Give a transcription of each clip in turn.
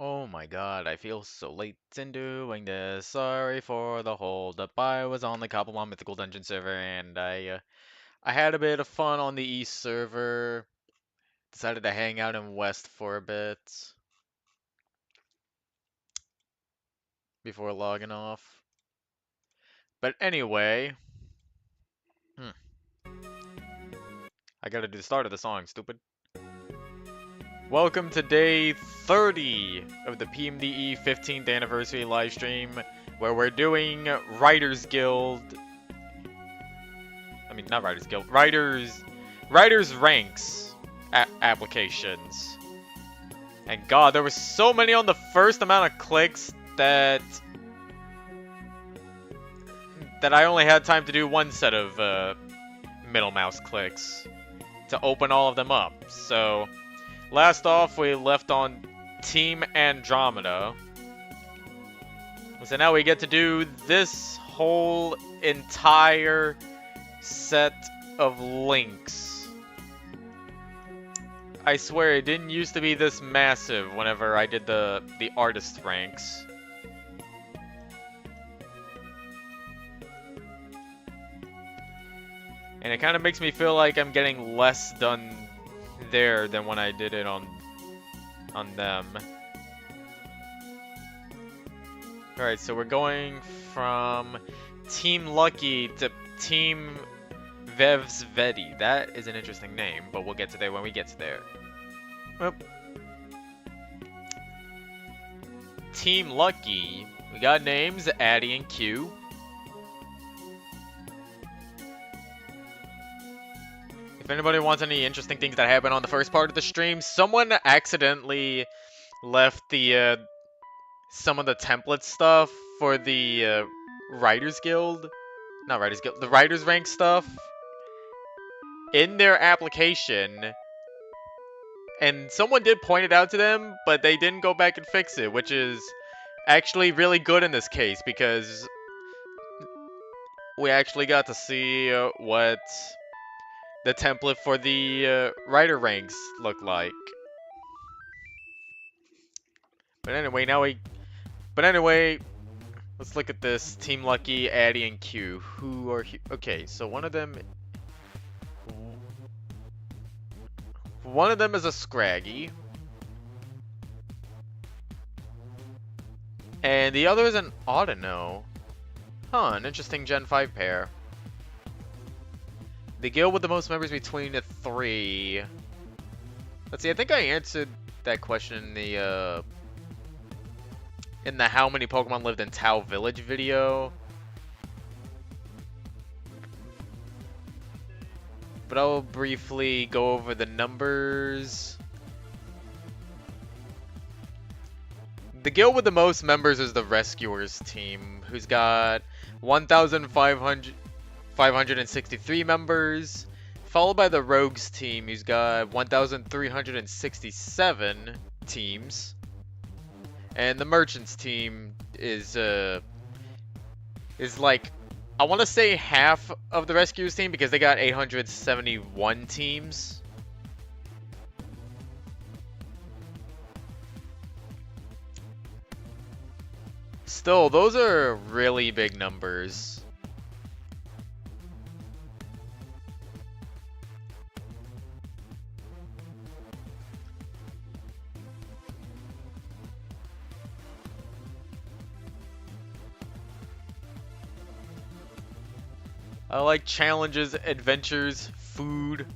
Oh my god, I feel so late in doing this. Sorry for the hold up. I was on the Cobblemon Mythical Dungeon server and I had a bit of fun on the East server. Decided to hang out in West for a bit before logging off. But anyway, hmm, I gotta do the start of the song, stupid. Welcome to day 30 of the PMDE 15th anniversary livestream, where we're doing Writers Guild. I mean, not Writers Guild. Writers Ranks applications. And God, there were so many on the first amount of clicks that I only had time to do one set of middle mouse clicks to open all of them up. So, last off, we left on Team Andromeda. So now we get to do this whole entire set of links. I swear it didn't used to be this massive whenever I did the artist ranks. And it kind of makes me feel like I'm getting less done there than when I did it on them. Alright, so we're going from Team Lucky to Team Vevsvedi. That is an interesting name, but we'll get to there when we get to there. Oop. Team Lucky. We got names, Addy and Q. If anybody wants any interesting things that happened on the first part of the stream, someone accidentally left the some of the template stuff for the Writers Guild. Not Writers Guild, the Writers Rank stuff in their application, and someone did point it out to them, but they didn't go back and fix it, which is actually really good in this case, because we actually got to see what the template for the writer ranks look like. But anyway, let's look at this. Team Lucky, Addy, and Q. Who are here? Okay, so one of them is a Scraggy. And the other is an Audino. Huh, an interesting Gen 5 pair. The guild with the most members between the three. Let's see, I think I answered that question in the how many Pokemon lived in Tau Village video. But I'll briefly go over the numbers. The guild with the most members is the Rescuers team, who's got 1,563 members, followed by the Rogues team, who's got 1,367 teams, and the Merchants team is like, I want to say half of the Rescuers team because they got 871 teams. Still, those are really big numbers. I like challenges, adventures, food.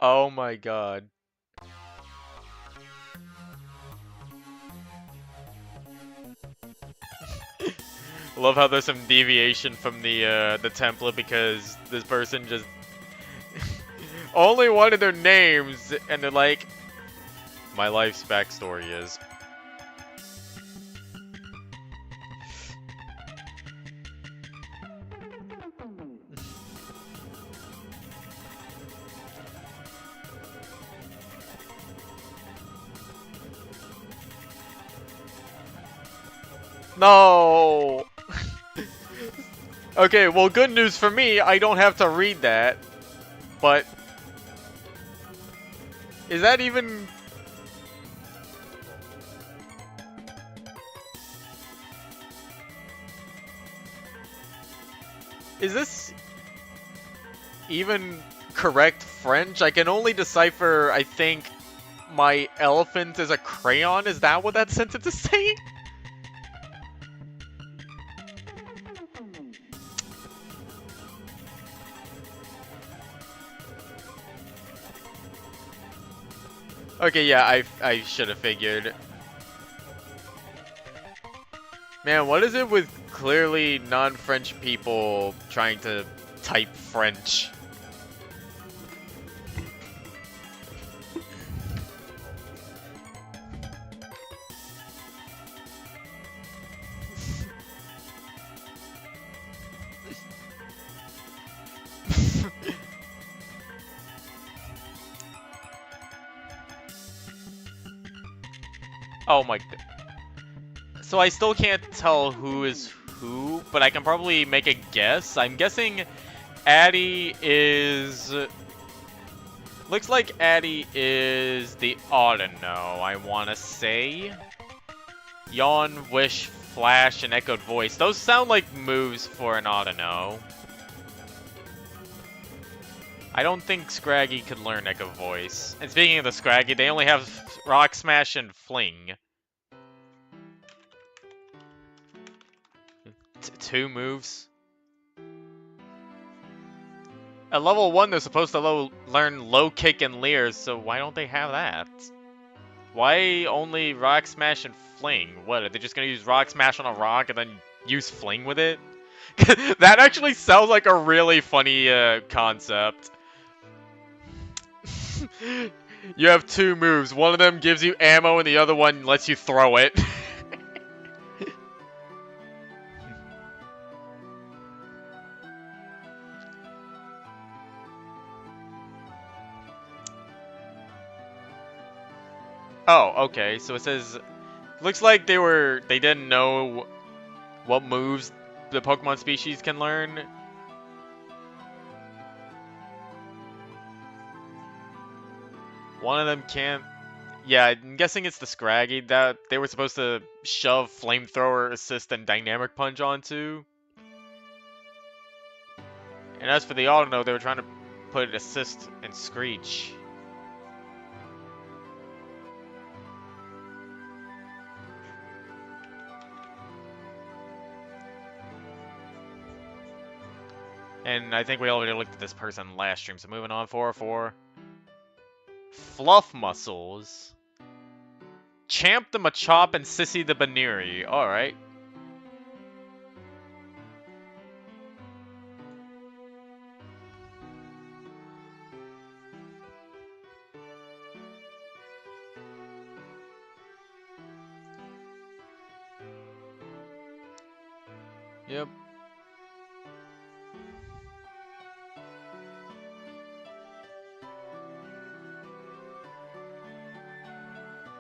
Oh my god. Love how there's some deviation from the template because this person just only wanted their names and they're like, my life's backstory is. No! Okay, well, good news for me, I don't have to read that. But is that even... Is this even correct French? I can only decipher, I think, my elephant is a crayon. Is that what that sentence is saying? Okay, yeah, I should have figured. Man, what is it with clearly non-French people trying to type French? Oh my god. So I still can't tell who is who, but I can probably make a guess. I'm guessing Addie is... Looks like Addie is the Autono, I want to say. Yawn, Wish, Flash, and Echoed Voice. Those sound like moves for an Autono. I don't think Scraggy could learn Echo Voice. And speaking of the Scraggy, they only have Rock Smash and Fling. Two moves. At level 1, they're supposed to learn Low Kick and Leer, so why don't they have that? Why only Rock Smash and Fling? What, are they just gonna use Rock Smash on a rock and then use Fling with it? That actually sounds like a really funny concept. You have two moves. One of them gives you ammo and the other one lets you throw it. Oh, okay. So it says, looks like they didn't know what moves the Pokemon species can learn. One of them can't. Yeah, I'm guessing it's the Scraggy that they were supposed to shove Flamethrower, Assist, and Dynamic Punch onto. And as for the Autono, they were trying to put Assist and Screech. And I think we already looked at this person last stream, so moving on, 404. Fluff Muscles. Champ the Machop and Sissy the Baneri. Alright. Yep.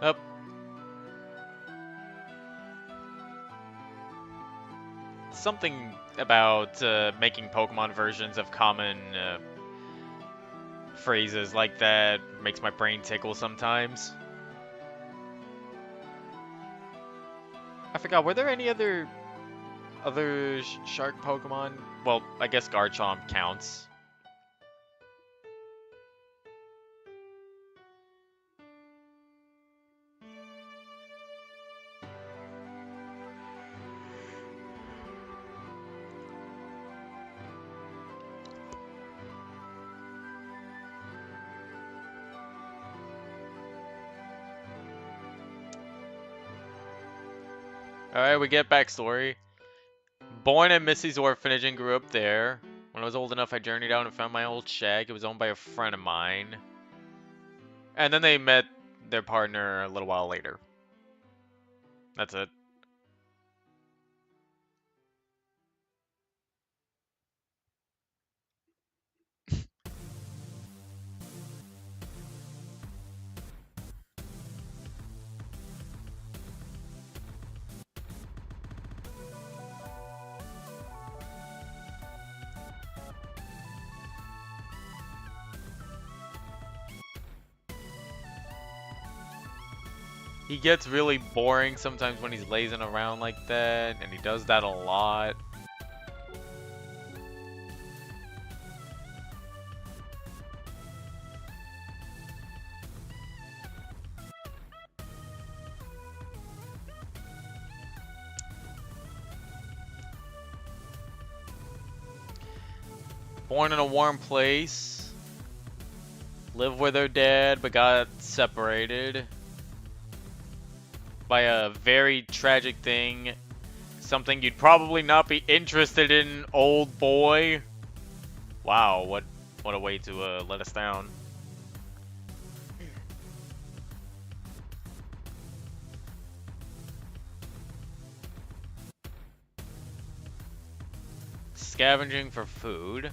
Yep. Something about making Pokemon versions of common phrases like that makes my brain tickle sometimes. I forgot, were there any other shark Pokemon? Well, I guess Garchomp counts. Alright, we get backstory. Born at Missy's orphanage and grew up there. When I was old enough, I journeyed out and found my old shack. It was owned by a friend of mine. And then they met their partner a little while later. That's it. He gets really boring sometimes when he's lazing around like that, and he does that a lot. Born in a warm place. Lived with her dad, but got separated by a very tragic thing. Something you'd probably not be interested in, old boy. Wow, what a way to let us down. Scavenging for food.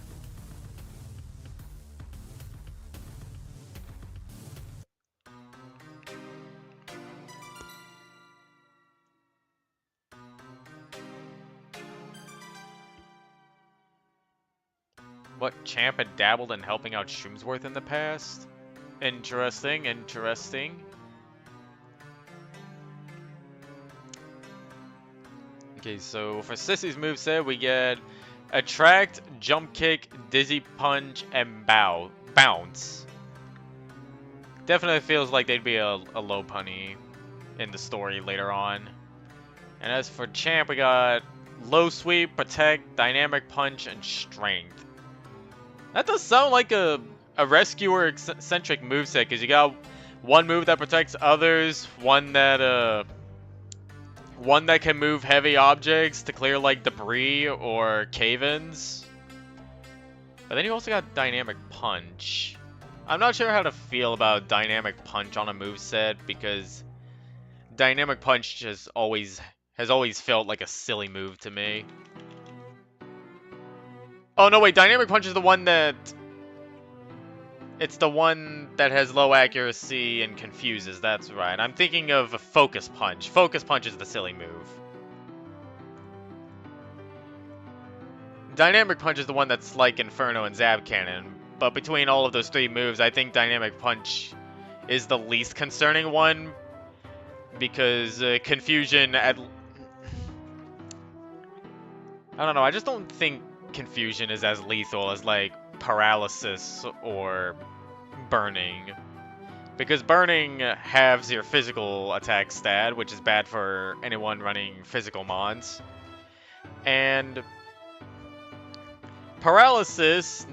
What champ had dabbled in helping out Shroomsworth in the past? Interesting, interesting. Okay, so for Sissy's moveset, we get Attract, Jump Kick, Dizzy Punch, and Bounce. Definitely feels like they'd be a low punny in the story later on. And as for champ, we got Low Sweep, Protect, Dynamic Punch, and Strength. That does sound like a rescuer-centric moveset, because you got one move that protects others, one that can move heavy objects to clear like debris or cave-ins. But then you also got Dynamic Punch. I'm not sure how to feel about Dynamic Punch on a moveset, because Dynamic Punch has always felt like a silly move to me. Oh no, wait, Dynamic Punch is the one that... It's the one that has low accuracy and confuses, that's right. I'm thinking of Focus Punch. Focus Punch is the silly move. Dynamic Punch is the one that's like Inferno and Zap Cannon, but between all of those three moves, I think Dynamic Punch is the least concerning one, because Confusion at... I don't know, I just don't think Confusion is as lethal as, like, Paralysis or Burning. Because Burning halves your physical attack stat, which is bad for anyone running physical mons. And Paralysis,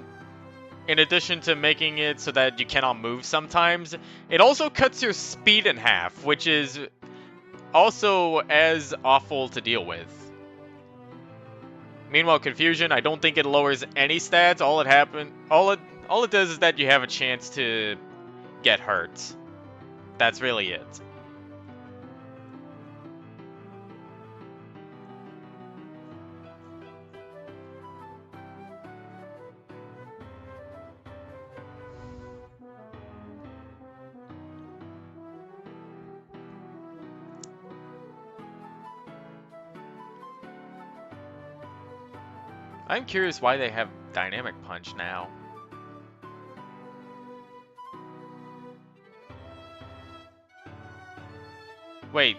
in addition to making it so that you cannot move sometimes, it also cuts your speed in half, which is also as awful to deal with. Meanwhile, Confusion, I don't think it lowers any stats. All it does is that you have a chance to get hurt. That's really it. I'm curious why they have Dynamic Punch now. Wait.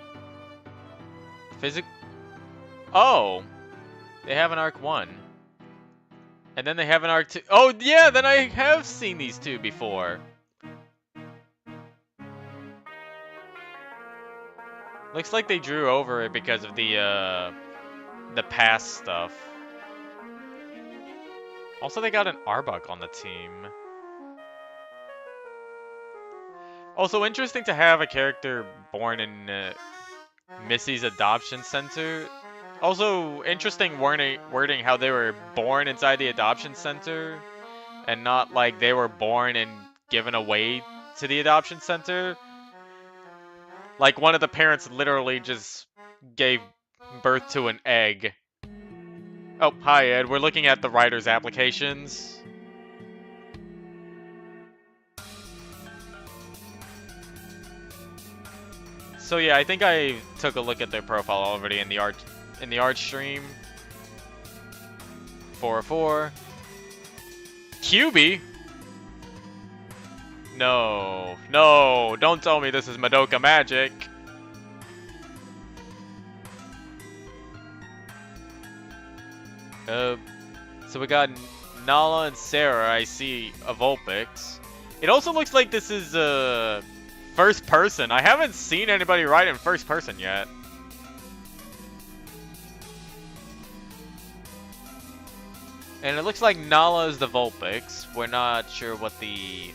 Oh! They have an Arc 1. And then they have an Arc 2. Oh, yeah! Then I have seen these two before. Looks like they drew over it because of the past stuff. Also, they got an Arbok on the team. Also, interesting to have a character born in Missy's adoption center. Also, interesting wording how they were born inside the adoption center and not like they were born and given away to the adoption center. Like one of the parents literally just gave birth to an egg. Oh, hi Ed, we're looking at the writer's applications. So yeah, I think I took a look at their profile already in the art stream. 404. QB? No, don't tell me this is Madoka Magic. So we got Nala and Sarah. I see a Vulpix. It also looks like this is first person. I haven't seen anybody ride in first person yet. And it looks like Nala is the Vulpix. We're not sure what the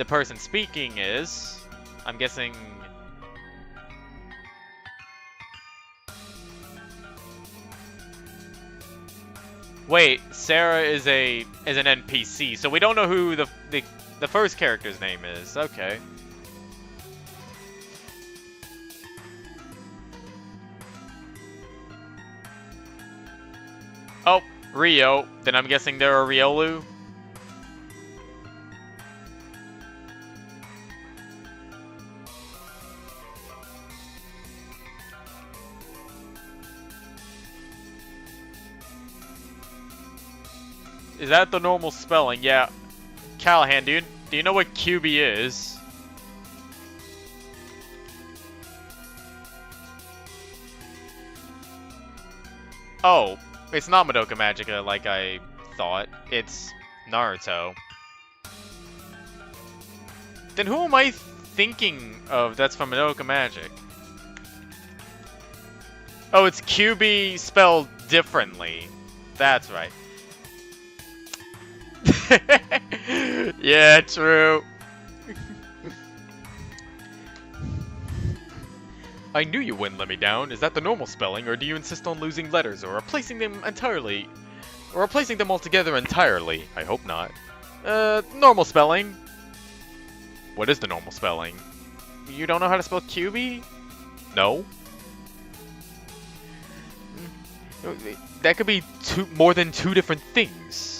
person speaking is. I'm guessing. Wait, Sarah is an NPC, so we don't know who the first character's name is. Okay. Oh, Rio. Then I'm guessing they're a Riolu. Is that the normal spelling? Yeah. Callahan, do you know what QB is? Oh, it's not Madoka Magica like I thought. It's Naruto. Then who am I thinking of that's from Madoka Magic? Oh, it's QB spelled differently. That's right. Yeah, true. I knew you wouldn't let me down. Is that the normal spelling, or do you insist on losing letters, or replacing them entirely? Or replacing them altogether entirely? I hope not. Normal spelling. What is the normal spelling? You don't know how to spell QB? No? That could be more than two different things.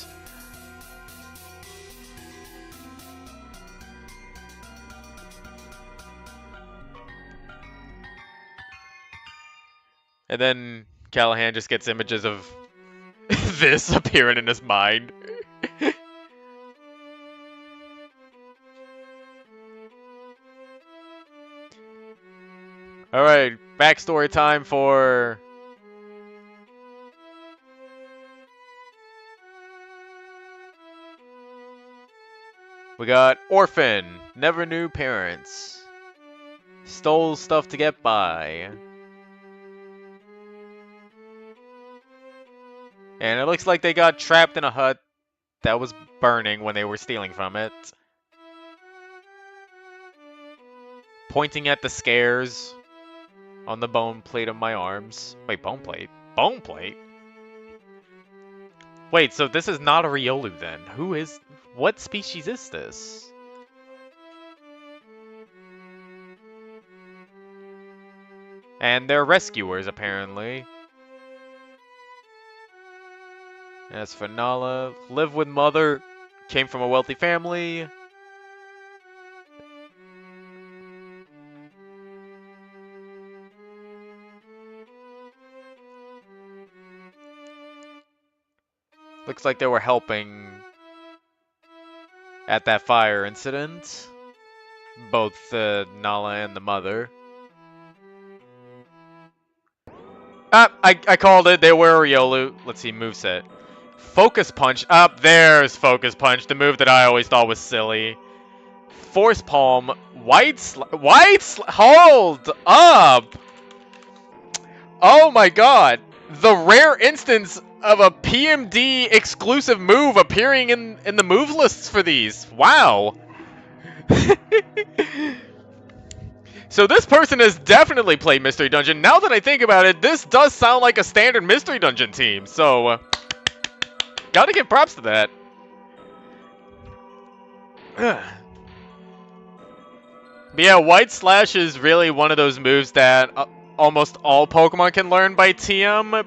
And then Callahan just gets images of this appearing in his mind. Alright, backstory time for... We got Orphan, never knew parents. Stole stuff to get by. And it looks like they got trapped in a hut that was burning when they were stealing from it. Pointing at the scares on the bone plate of my arms. Wait, bone plate? Bone plate? Wait, so this is not a Riolu then. What species is this? And they're rescuers, apparently. As for Nala, live with mother, came from a wealthy family. Looks like they were helping at that fire incident. Both Nala and the mother. Ah, I called it. They were Riolu. Let's see, moveset. Focus Punch. Up there's Focus Punch, the move that I always thought was silly. Force Palm. Hold up! Oh my god! The rare instance of a PMD exclusive move appearing in the move lists for these. Wow. So this person has definitely played Mystery Dungeon. Now that I think about it, this does sound like a standard Mystery Dungeon team. So, gotta give props to that. But yeah, White Slash is really one of those moves that almost all Pokemon can learn by TM.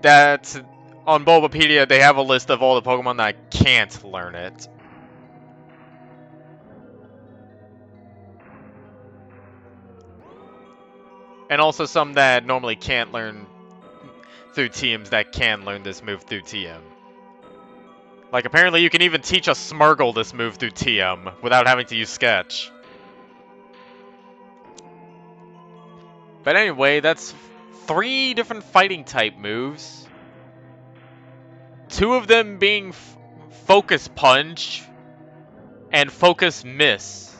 That on Bulbapedia, they have a list of all the Pokemon that can't learn it. And also some that normally can't learn through TMs that can learn this move through TM. Like, apparently you can even teach a Smeargle this move through TM without having to use Sketch. But anyway, that's 3 different fighting type moves. 2 of them being Focus Punch and Focus Miss.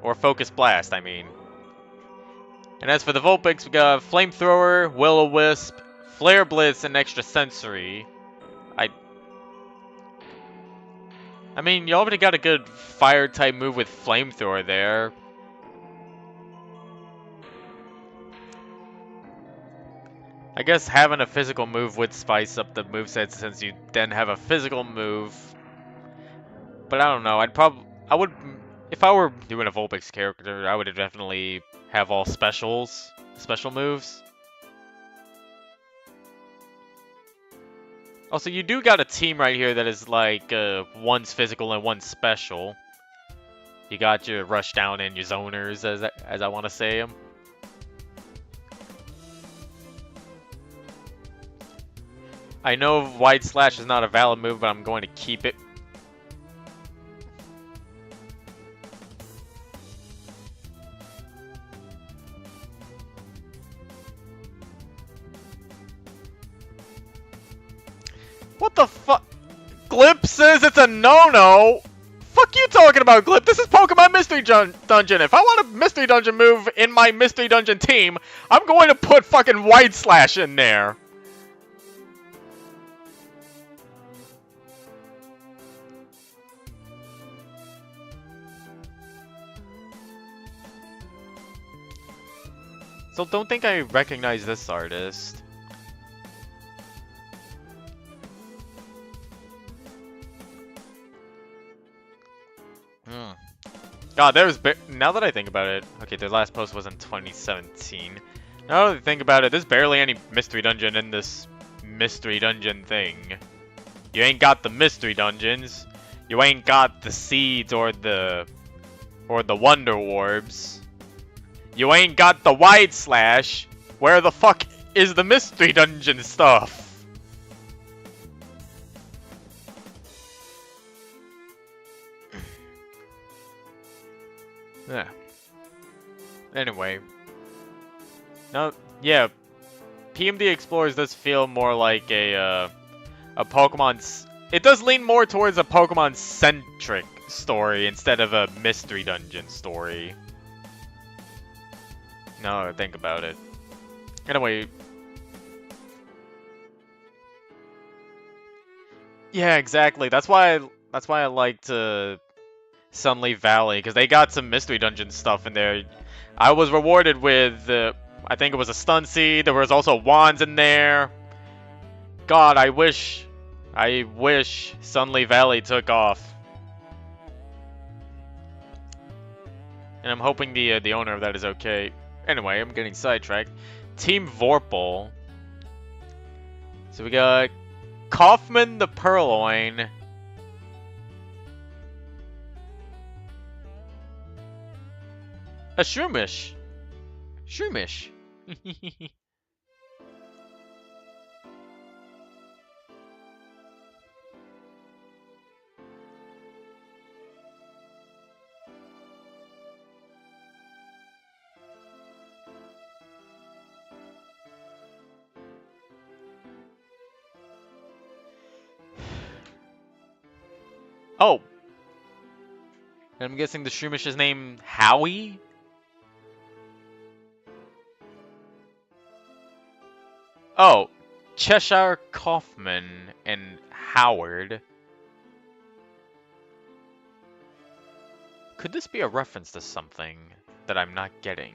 Or Focus Blast, I mean. And as for the Vulpix, we got Flamethrower, Will-O-Wisp, Flare Blitz, and Extra Sensory. I mean, you already got a good fire type move with Flamethrower there. I guess having a physical move would spice up the moveset since you then have a physical move. But I don't know, if I were doing a Vulpix character, I would definitely have all special moves. Also, you do got a team right here that is like, one's physical and one's special. You got your Rushdown and your Zoners, as I want to say them. I know Wide Slash is not a valid move, but I'm going to keep it. What the fuck? Glip says it's a no-no. Fuck you talking about, Glip? This is Pokemon Mystery Dungeon. If I want a Mystery Dungeon move in my Mystery Dungeon team, I'm going to put fucking Wide Slash in there. So don't think I recognize this artist. God, now that I think about it, okay, their last post was in 2017. Now that I think about it, there's barely any Mystery Dungeon in this Mystery Dungeon thing. You ain't got the Mystery Dungeons. You ain't got the Seeds or the Wonder Orbs. You ain't got the Wide Slash. Where the fuck is the Mystery Dungeon stuff? Yeah. Anyway. No, yeah. PMD-Explorers does feel more like a Pokemon... It does lean more towards a Pokemon-centric story instead of a Mystery Dungeon story. Now that I think about it. Anyway. Yeah, exactly. That's why I liked Sunleaf Valley, because they got some Mystery Dungeon stuff in there. I was rewarded with, I think it was a Stun Seed. There was also wands in there. God, I wish Sunleaf Valley took off. And I'm hoping the owner of that is okay. Anyway, I'm getting sidetracked. Team Vorpal. So we got Kaufman the Purloin. A Shroomish. Shroomish. Oh. And I'm guessing the Shroomish is named Howie? Oh, Cheshire Kaufman and Howard. Could this be a reference to something that I'm not getting?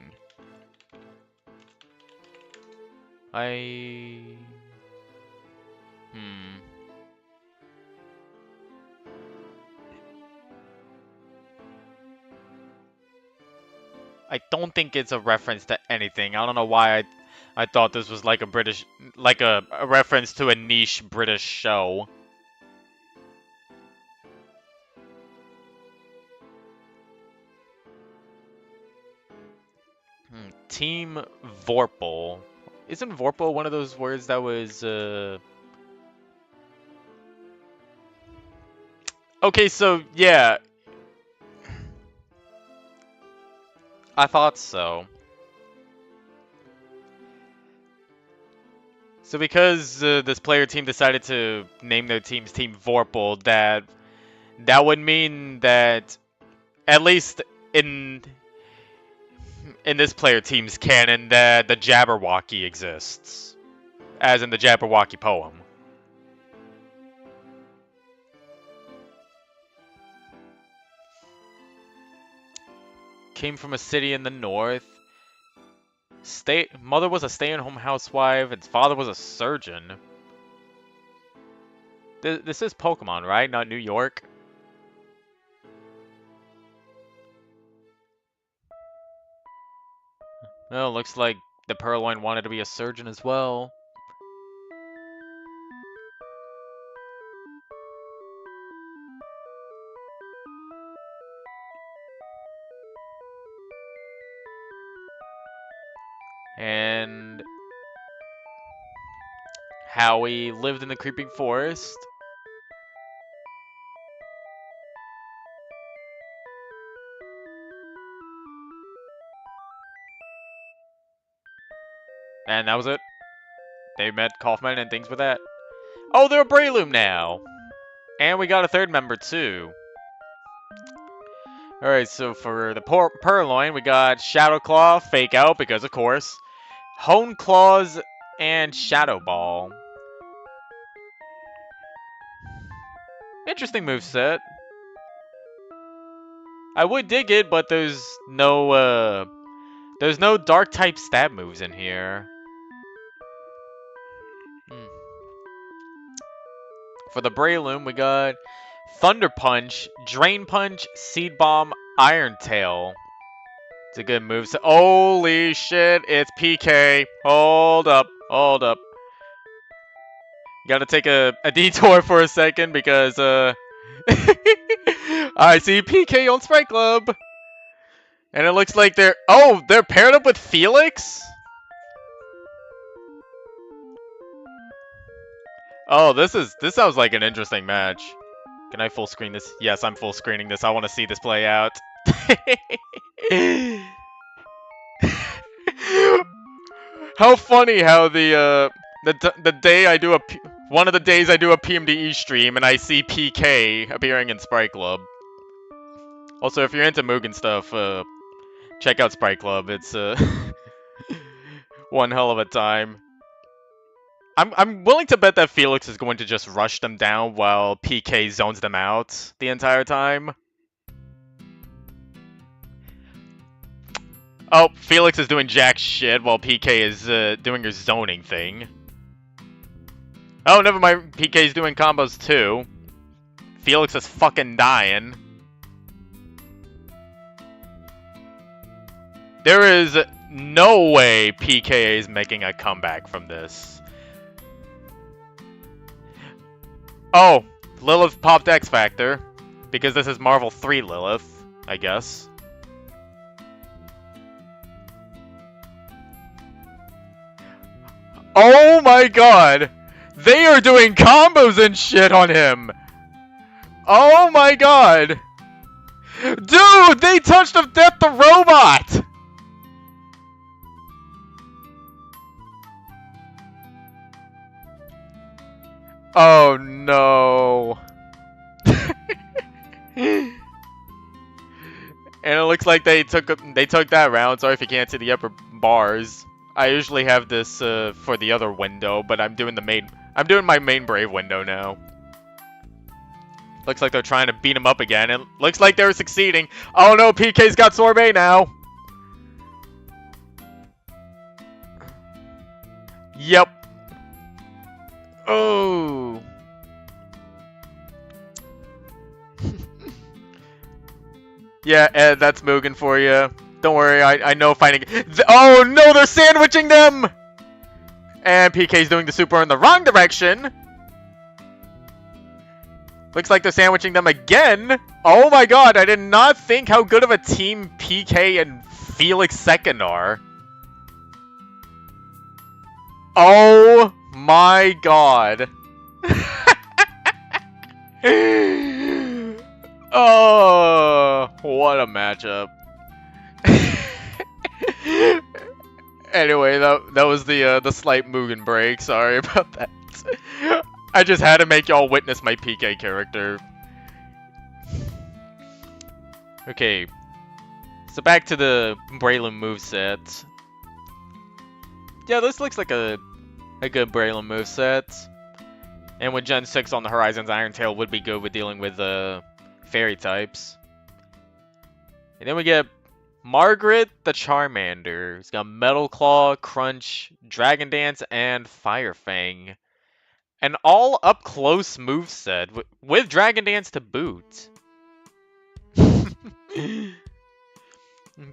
I don't think it's a reference to anything. I don't know why I thought this was like a reference to a niche British show. Team Vorpal. Isn't Vorpal one of those words that was, Okay, so, yeah. I thought so. So because this player team decided to name their teams Team Vorpal, that would mean that at least in this player team's canon that the Jabberwocky exists, as in the Jabberwocky poem. Came from a city in the north. Mother was a stay-at-home housewife, and father was a surgeon. This is Pokemon, right? Not New York. Well, looks like the Purloin wanted to be a surgeon as well. And Howie lived in the creeping forest. And that was it. They met Kaufman and things with that. Oh, they're a Breloom now! And we got a third member, too. Alright, so for the Purloin, we got Shadow Claw, Fake Out, because of course. Hone Claws, and Shadow Ball. Interesting moveset. I would dig it, but there's no dark type stab moves in here. For the Breloom, we got Thunder Punch, Drain Punch, Seed Bomb, Iron Tail. It's a good move. Holy shit, it's PK. Hold up, hold up. Gotta take a detour for a second because, I see PK on Sprite Club. And it looks like they're paired up with Felix? Oh, this sounds like an interesting match. Can I full screen this? Yes, I'm full screening this. I want to see this play out. How funny how the day I do one of the days I do a PMD-E stream and I see PK appearing in Sprite Club. Also, if you're into Mugen stuff, check out Sprite Club. It's one hell of a time. I'm willing to bet that Felix is going to just rush them down while PK zones them out the entire time. Oh, Felix is doing jack shit while PK is doing her zoning thing. Oh, never mind. PK's doing combos too. Felix is fucking dying. There is no way PK is making a comeback from this. Oh, Lilith popped X Factor. Because this is Marvel 3 Lilith, I guess. Oh my god! They are doing combos and shit on him! Oh my god! Dude, they touched of Death the Robot! Oh no. And it looks like they took that round. Sorry if you can't see the upper bars. I usually have this for the other window, but I'm doing my main Brave window now. Looks like they're trying to beat him up again, and looks like they're succeeding. Oh no, PK's got Sorbet now. Yep. Oh. Yeah, Ed, that's Mugen for you. Don't worry, I know fighting. Oh no, they're sandwiching them! And PK's doing the super in the wrong direction. Looks like they're sandwiching them again. Oh my god, I did not think how good of a team PK and Felix Second are. Oh my god. Oh, what a matchup. Anyway, that was the slight Mugen break. Sorry about that. I just had to make y'all witness my PK character. Okay, so back to the Braylon moveset. Yeah, this looks like a good Braylon moveset. And with Gen 6 on the horizons, Iron Tail would be good with dealing with fairy types. And then we get Margaret the Charmander. He's got Metal Claw, Crunch, Dragon Dance, and Fire Fang. An all up close moveset with Dragon Dance to boot.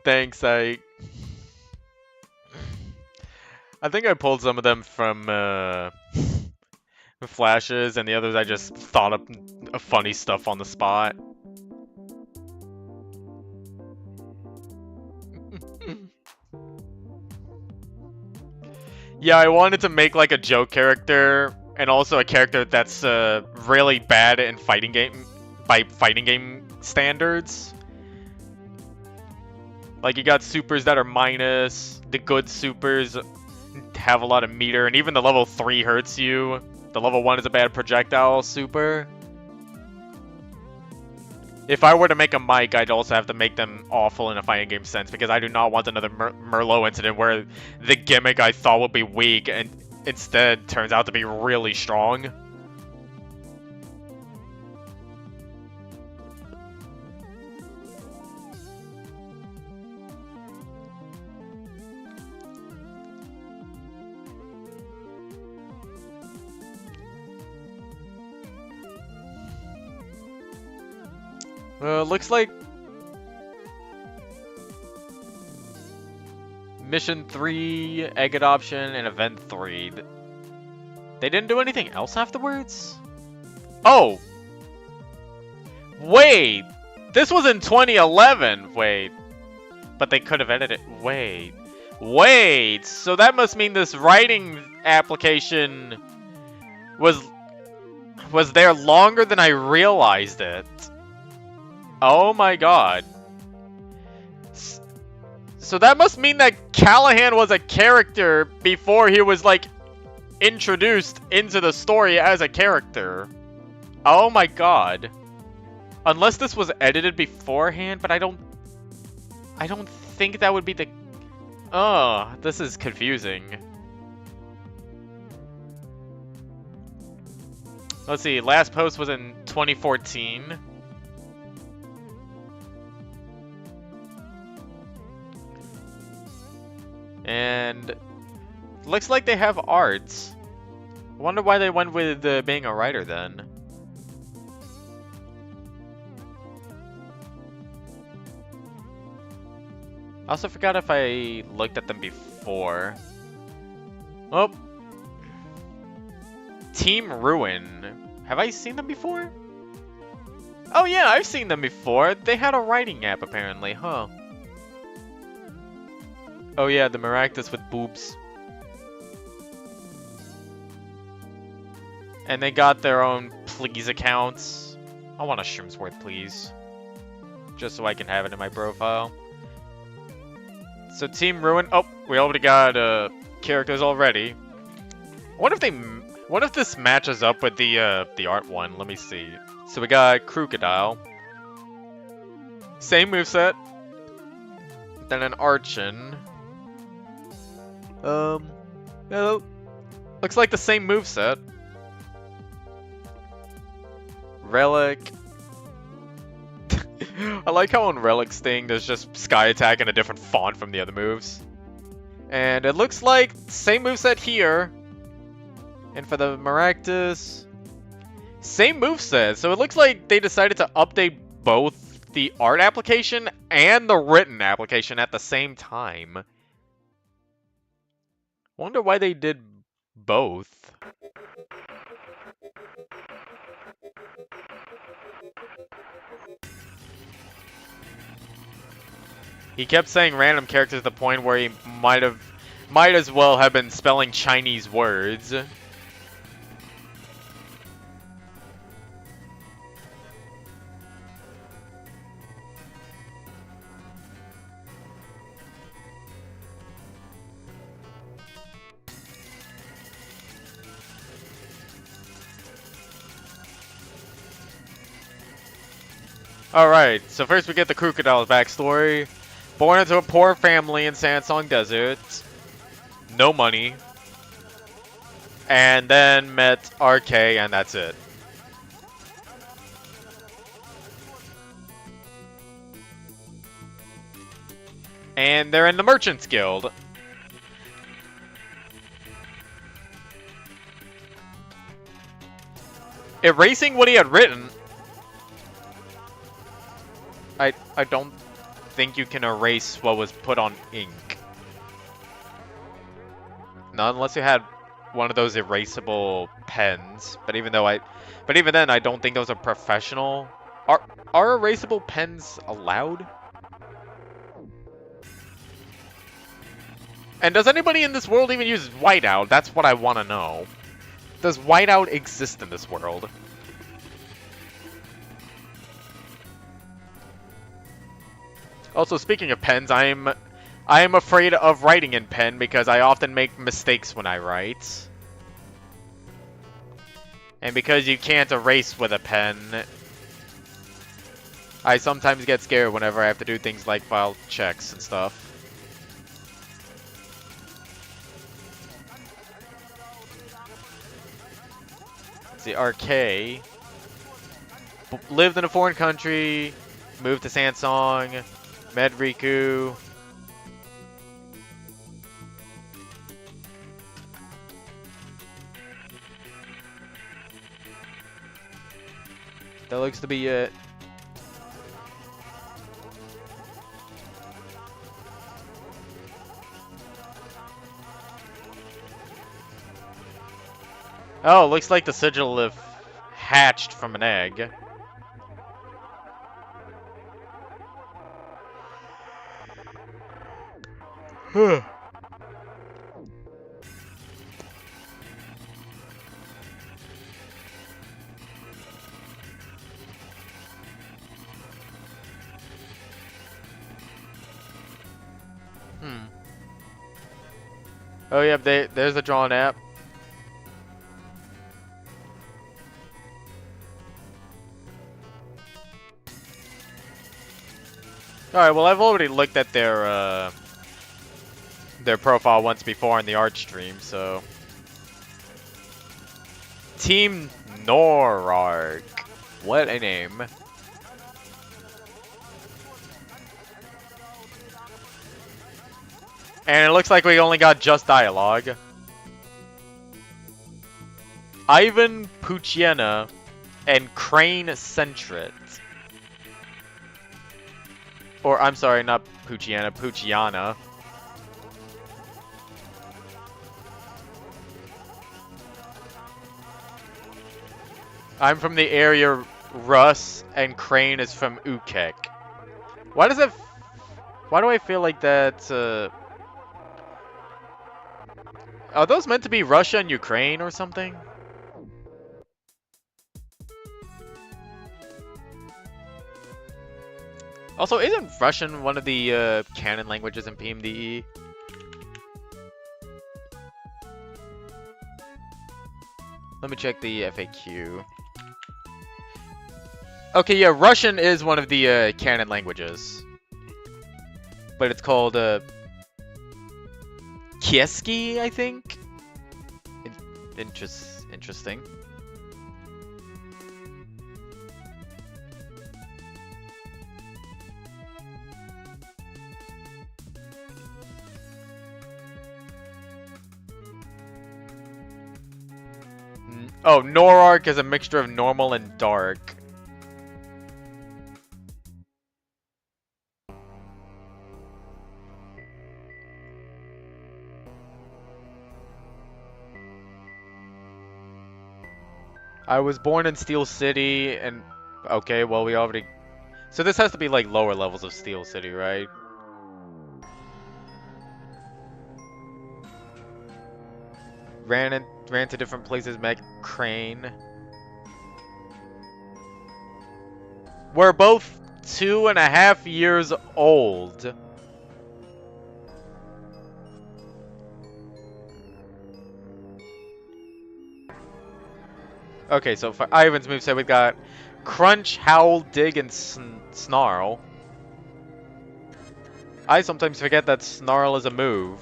Thanks, I think I pulled some of them from flashes, and the others I just thought up funny stuff on the spot. Yeah, I wanted to make like a joke character and also a character that's really bad in fighting game standards. Like you got supers that are minus, the good supers have a lot of meter, and even the level 3 hurts you. The level 1 is a bad projectile super. If I were to make a mic, I'd also have to make them awful in a fighting game sense, because I do not want another Merlot incident where the gimmick I thought would be weak and instead turns out to be really strong. Looks like Mission 3, Egg Adoption, and Event 3. They didn't do anything else afterwards? Oh! Wait! This was in 2011! Wait. But they could have edited it. Wait. Wait! So that must mean this writing application was there longer than I realized it. Oh my god. So that must mean that Callahan was a character before he was, like, introduced into the story as a character. Oh my god. Unless this was edited beforehand, but I don't think that would be the... Oh, this is confusing. Let's see, last post was in 2014. And looks like they have art. I wonder why they went with being a writer then. I also forgot if I looked at them before. Oh. Team Ruin. Have I seen them before? Oh yeah, I've seen them before. They had a writing app apparently, huh? Oh yeah, the Maractus with boobs. And they got their own please accounts. I want a Shroomsworth please. Just so I can have it in my profile. So Team Ruin, oh, we already got characters already. What if this matches up with the art one? Let me see. So we got Crocodile. Same moveset. Then an Archon. Yeah, looks like the same moveset. Relic. I like how on Relic's thing there's just Sky Attack in a different font from the other moves. And it looks like same moveset here. And for the Maractus, same moveset. So it looks like they decided to update both the art application and the written application at the same time. Wonder why they did both. He kept saying random characters to the point where he might as well have been spelling Chinese words. Alright, so first we get the Crocodile's backstory. Born into a poor family in Sansong Desert. No money. And then met RK, and that's it. And they're in the Merchants Guild. Erasing what he had written. I don't think you can erase what was put on ink. Not unless you had one of those erasable pens. But even then, I don't think those are professional. Are erasable pens allowed? And does anybody in this world even use whiteout? That's what I want to know. Does whiteout exist in this world? Also, speaking of pens, I am afraid of writing in pen because I often make mistakes when I write. And because you can't erase with a pen, I sometimes get scared whenever I have to do things like file checks and stuff. See, RK lived in a foreign country, moved to Sansong, met Riku. That looks to be it. Oh, looks like the sigil hatched from an egg. Oh yeah, there's the drawn app. Alright, well I've already looked at their profile once before in the art stream, so. Team Norark. What a name. And it looks like we only got just dialogue. Ivan Puchiena and Crane Centret. Or, I'm sorry, not Puchiena, Puchiana. I'm from the area Russ, and Crane is from Ukek. Why do I feel like that, are those meant to be Russia and Ukraine or something? Also, isn't Russian one of the canon languages in PMDE? Let me check the FAQ. Okay, yeah, Russian is one of the canon languages. But it's called Kieski, I think? Interesting. Oh, Norark is a mixture of normal and dark. I was born in Steel City, and... Okay, well, we already... So this has to be, like, lower levels of Steel City, right? Ran to different places, met Crane. We're both 2.5 years old. Okay, so for Ivan's moveset, we got Crunch, howl, dig, and snarl. I sometimes forget that snarl is a move.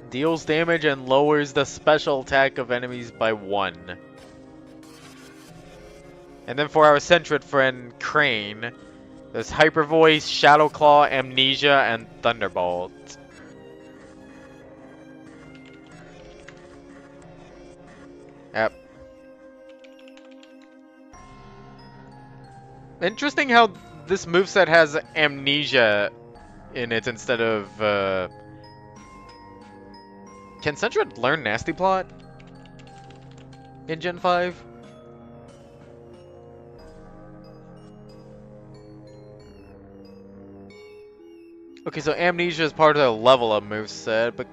Deals damage and lowers the special attack of enemies by 1. And then for our Sentret friend, Crane, there's Hyper Voice, Shadow Claw, Amnesia, and Thunderbolt. Yep. Interesting how this moveset has Amnesia in it instead of, Can Sentret learn Nasty Plot in Gen 5? Okay, so Amnesia is part of the level up moveset, but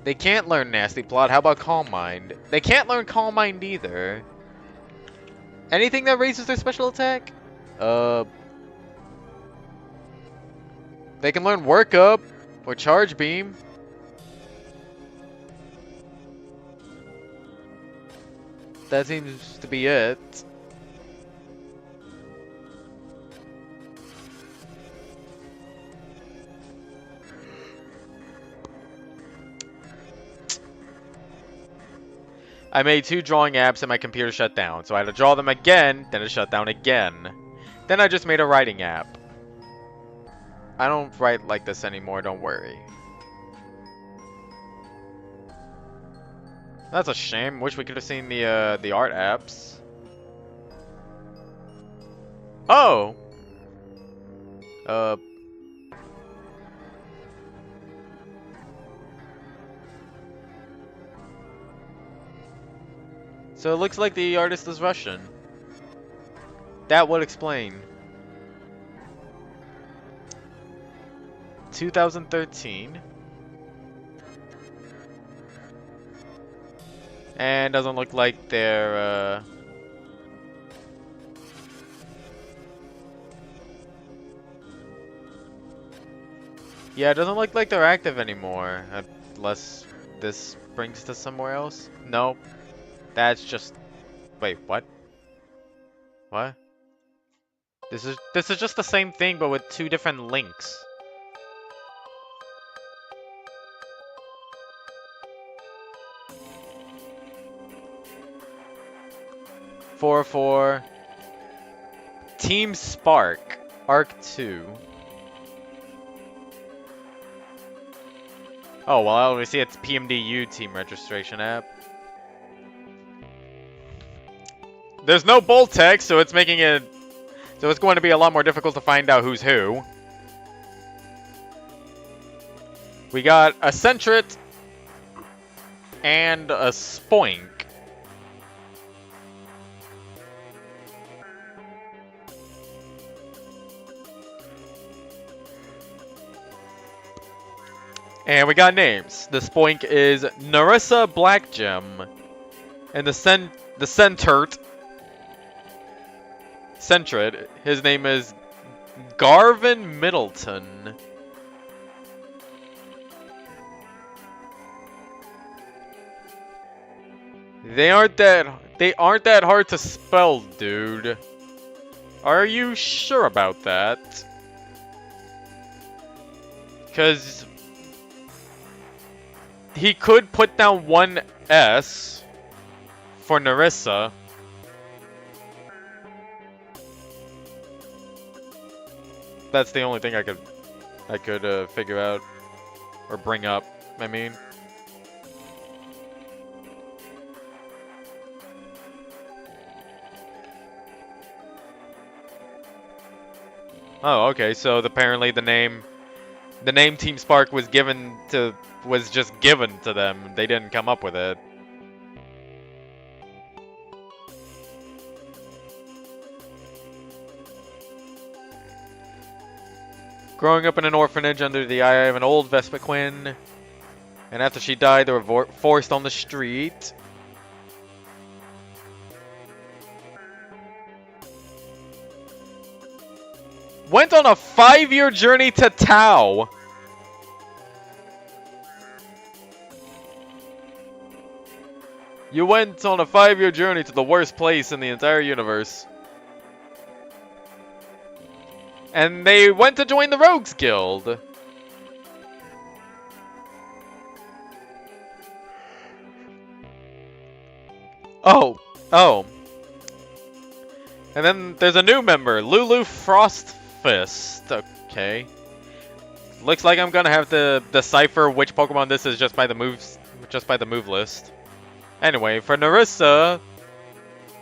they can't learn Nasty Plot. How about Calm Mind? They can't learn Calm Mind either. Anything that raises their special attack? They can learn Work Up or Charge Beam. That seems to be it. I made 2 drawing apps and my computer shut down, so I had to draw them again, then it shut down again. Then I just made a writing app. I don't write like this anymore, don't worry. That's a shame. Wish we could have seen the art apps. Oh! So it looks like the artist is Russian. That would explain. 2013. And doesn't look like they're, yeah, it doesn't look like they're active anymore. Unless this brings to somewhere else. No. That's just... Wait, what? What? This is just the same thing, but with 2 different links. For Team Spark, Arc 2. Oh, well, I always see it's PMD-U team registration app. There's no bold text, so it's making it... So it's going to be a lot more difficult to find out who's who. We got a Sentret and a Spoink. And we got names. The Spoink is Narissa Blackgem. And the Sentret, his name is Garvin Middleton. They aren't that hard to spell, dude. Are you sure about that? 'Cause he could put down 1 S for Narissa. That's the only thing I could figure out or bring up. I mean, oh, okay. So apparently the name Team Spark was just given to them. They didn't come up with it. Growing up in an orphanage under the eye of an old Vespiquen, and after she died, they were forced on the street. went on a 5-year journey to Tau. You went on a 5-year journey to the worst place in the entire universe. And they went to join the Rogues Guild. Oh. And then there's a new member, Lulu Frostfist. Okay. Looks like I'm gonna have to decipher which Pokemon this is just by the move list. Anyway, for Narissa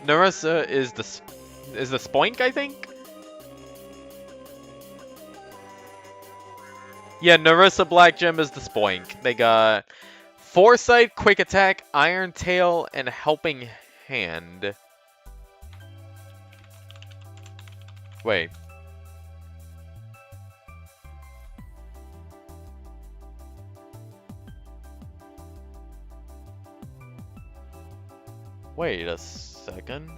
is the Spoink, I think? Yeah, Narissa Black Gem is the Spoink. They got Foresight, Quick Attack, Iron Tail, and Helping Hand. Wait. Wait a second.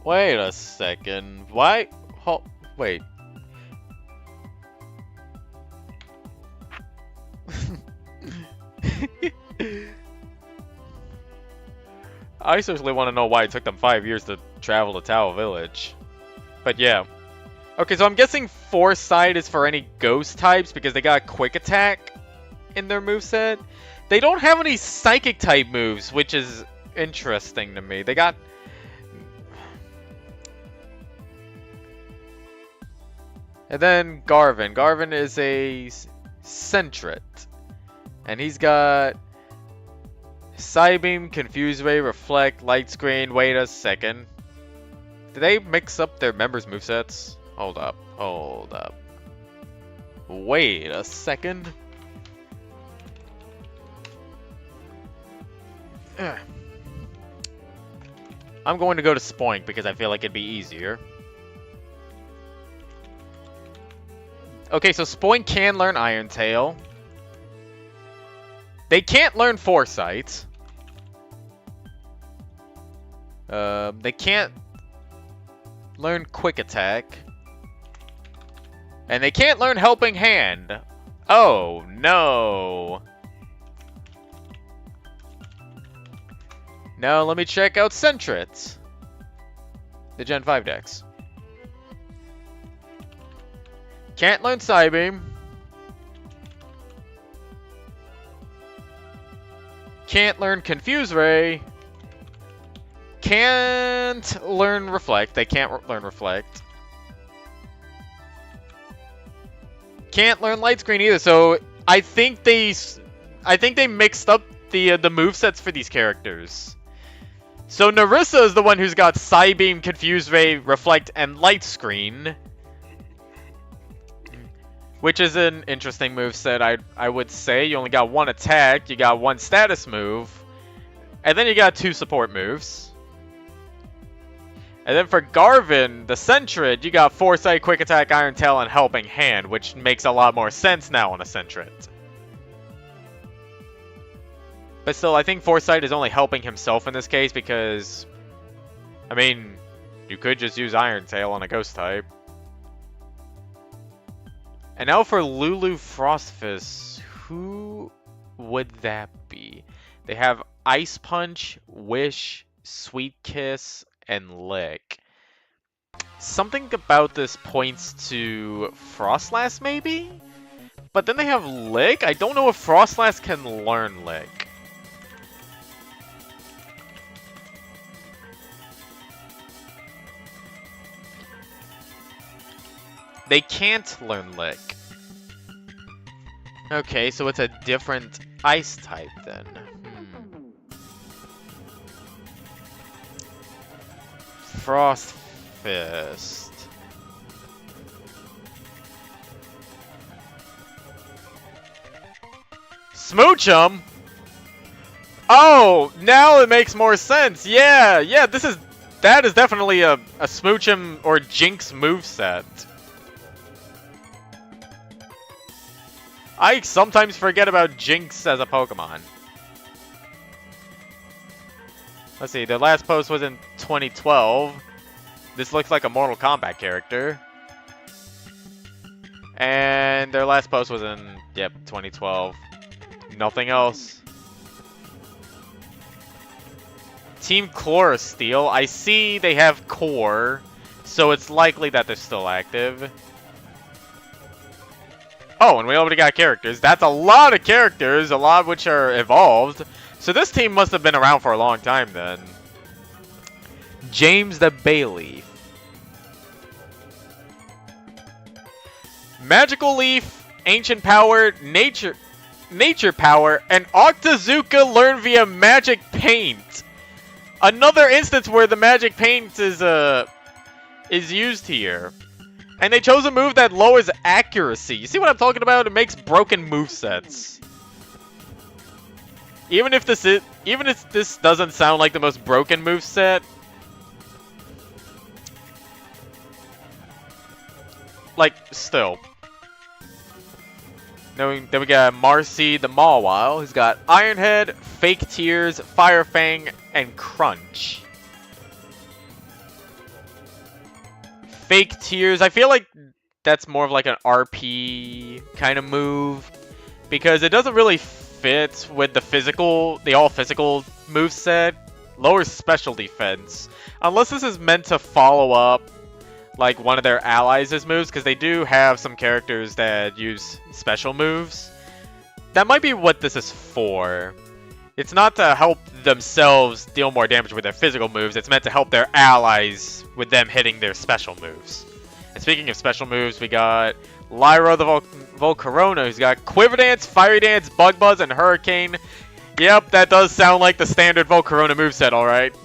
Wait a second. Why? Wait. I seriously want to know why it took them 5 years to travel to Tao Village. But yeah. Okay, so I'm guessing Foresight is for any ghost types because they got Quick Attack in their moveset. They don't have any Psychic type moves, which is interesting to me. They got... And then Garvin. Garvin is a Sentret. And he's got Psybeam, Confuse Ray, Reflect, Light Screen. Wait a second. Did they mix up their members' movesets? Hold up. Hold up. Wait a second. I'm going to go to Spoink because I feel like it'd be easier. Okay, so Spoink can learn Iron Tail. They can't learn Foresight. They can't learn Quick Attack. And they can't learn Helping Hand. Oh, no. Now let me check out Sentret. The Gen 5 decks. Can't learn Psybeam. Can't learn Confuse Ray. Can't learn Reflect. They can't learn Reflect. Can't learn Light Screen either. So I think they mixed up the movesets for these characters. So Narissa is the one who's got Psybeam, Confuse Ray, Reflect, and Light Screen. Which is an interesting moveset, I would say. You only got one attack, you got one status move, and then you got 2 support moves. And then for Garvin, the Sentret, you got Foresight, Quick Attack, Iron Tail, and Helping Hand, which makes a lot more sense now on a Sentret. But still, I think Foresight is only helping himself in this case because, I mean, you could just use Iron Tail on a Ghost type. And now for Lulu Frostfist, who would that be? They have Ice Punch, Wish, Sweet Kiss, and Lick. Something about this points to Frostlass, maybe? But then they have Lick? I don't know if Frostlass can learn Lick. They can't learn Lick. Okay, so it's a different ice type then. Frostfist. Smoochum? Oh, now it makes more sense. Yeah, that is definitely a Smoochum or Jinx moveset. I sometimes forget about Jinx as a Pokemon. Let's see, their last post was in 2012. This looks like a Mortal Kombat character. And their last post was in, yep, 2012. Nothing else. Team Chlorosteel. I see they have core, so it's likely that they're still active. Oh, and we already got characters. That's a lot of characters, a lot of which are evolved. So this team must have been around for a long time then. James the Bayleaf. Magical Leaf, Ancient Power, Nature Power, and Octazooka learned via Magic Paint. Another instance where the Magic Paint is used here. And they chose a move that lowers accuracy. You see what I'm talking about? It makes broken movesets. Even if this doesn't sound like the most broken moveset, like still. Then we got Marcy the Mawile, who's got Iron Head, Fake Tears, Fire Fang, and Crunch. Fake Tears, I feel like that's more of like an RP kind of move, because it doesn't really fit with the all physical moveset. Lowers special defense. Unless this is meant to follow up like one of their allies' moves, because they do have some characters that use special moves. That might be what this is for. It's not to help themselves deal more damage with their physical moves, it's meant to help their allies with them hitting their special moves. And speaking of special moves, we got Lyra the Volcarona, who's got Quiver Dance, Fiery Dance, Bug Buzz, and Hurricane. Yep, that does sound like the standard Volcarona moveset, alright.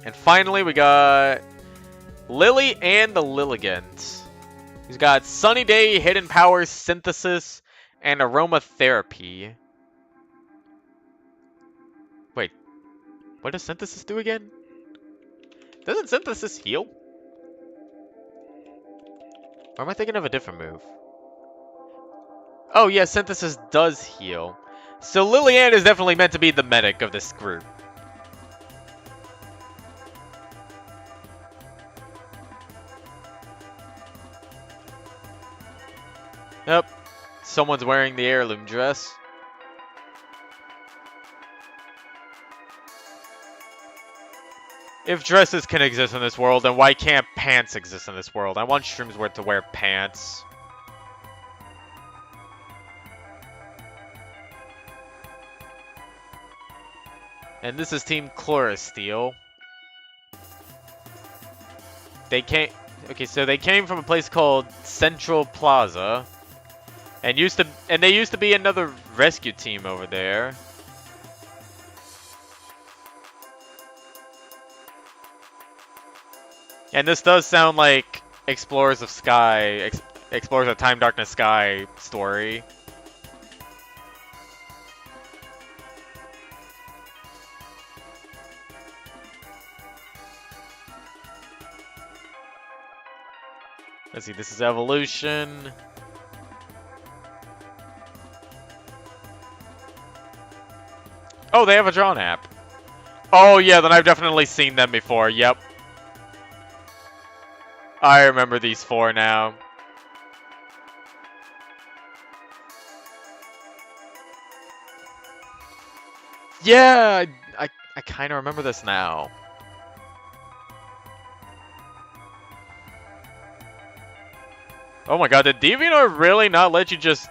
And finally, we got Lily and the Lilligant. He's got Sunny Day, Hidden Power, Synthesis, and Aromatherapy. Wait, what does Synthesis do again? Doesn't Synthesis heal? Or am I thinking of a different move? Oh yeah, Synthesis does heal. So Lillian is definitely meant to be the medic of this group. Yep. Someone's wearing the heirloom dress. If dresses can exist in this world, then why can't pants exist in this world? I want Shroomsworth to wear pants. And this is Team Chlorosteel. They came... Okay, so they came from a place called Central Plaza. And they used to be another rescue team over there. And this does sound like Explorers of Sky, Explorers of Time, Darkness, Sky story. Let's see, this is Evolution. Oh, they have a Drawn app. Oh yeah, then I've definitely seen them before, yep. I remember these four now. Yeah, I kind of remember this now. Oh my god, did DeviantArt really not let you just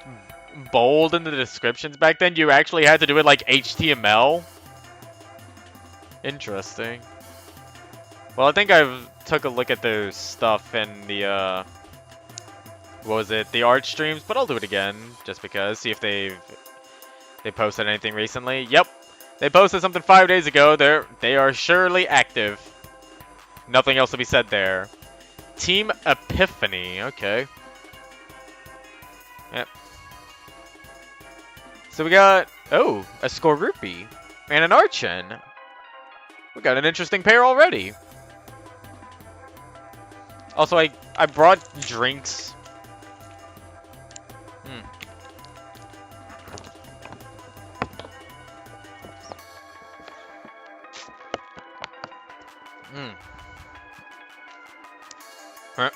bold in the descriptions back then? You actually had to do it like HTML? Interesting. Well, I think I've took a look at their stuff in the, what was it, the art streams, but I'll do it again, just because, see if they posted anything recently. Yep, they posted something 5 days ago. They are surely active. Nothing else to be said there. Team Epiphany, okay. Yep. So we got, oh, a Skorupi and an Archen. We got an interesting pair already. Also, I brought drinks. Mm. Huh?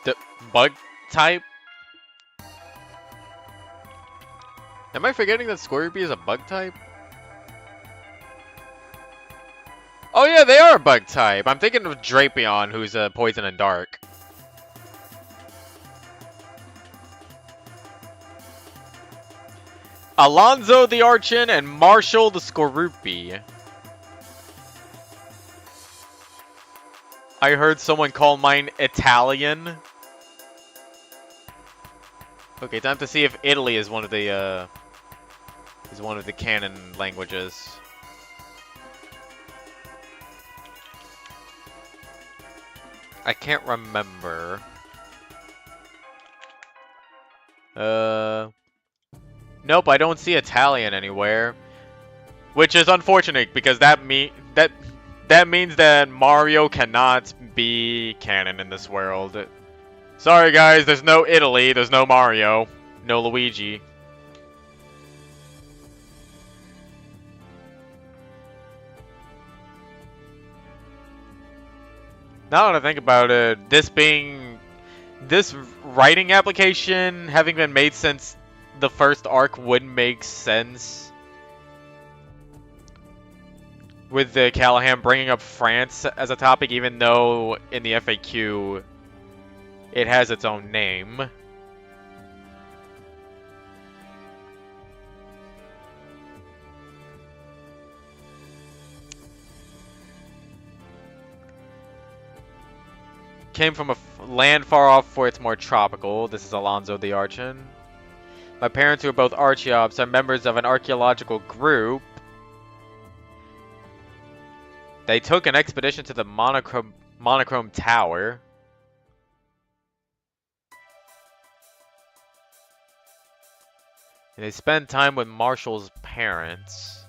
The bug type? Am I forgetting that Scorpio is a bug type? Oh yeah, they are a bug type. I'm thinking of Drapion, who's a poison and dark. Alonzo the Archon and Marshall the Scoruppi. I heard someone call mine Italian. Okay, time to see if Italy is one of the canon languages. I can't remember. Nope, I don't see Italian anywhere. Which is unfortunate because that means that Mario cannot be canon in this world. Sorry guys, there's no Italy, there's no Mario, no Luigi. Now that I think about it, this writing application having been made since the first arc would make sense. With the Callahan bringing up France as a topic, even though in the FAQ it has its own name. Came from a land far off where it's more tropical. This is Alonzo the Archon. My parents, who are both Archeops, are members of an archaeological group. They took an expedition to the Monochrome Tower. And they spent time with Marshall's parents.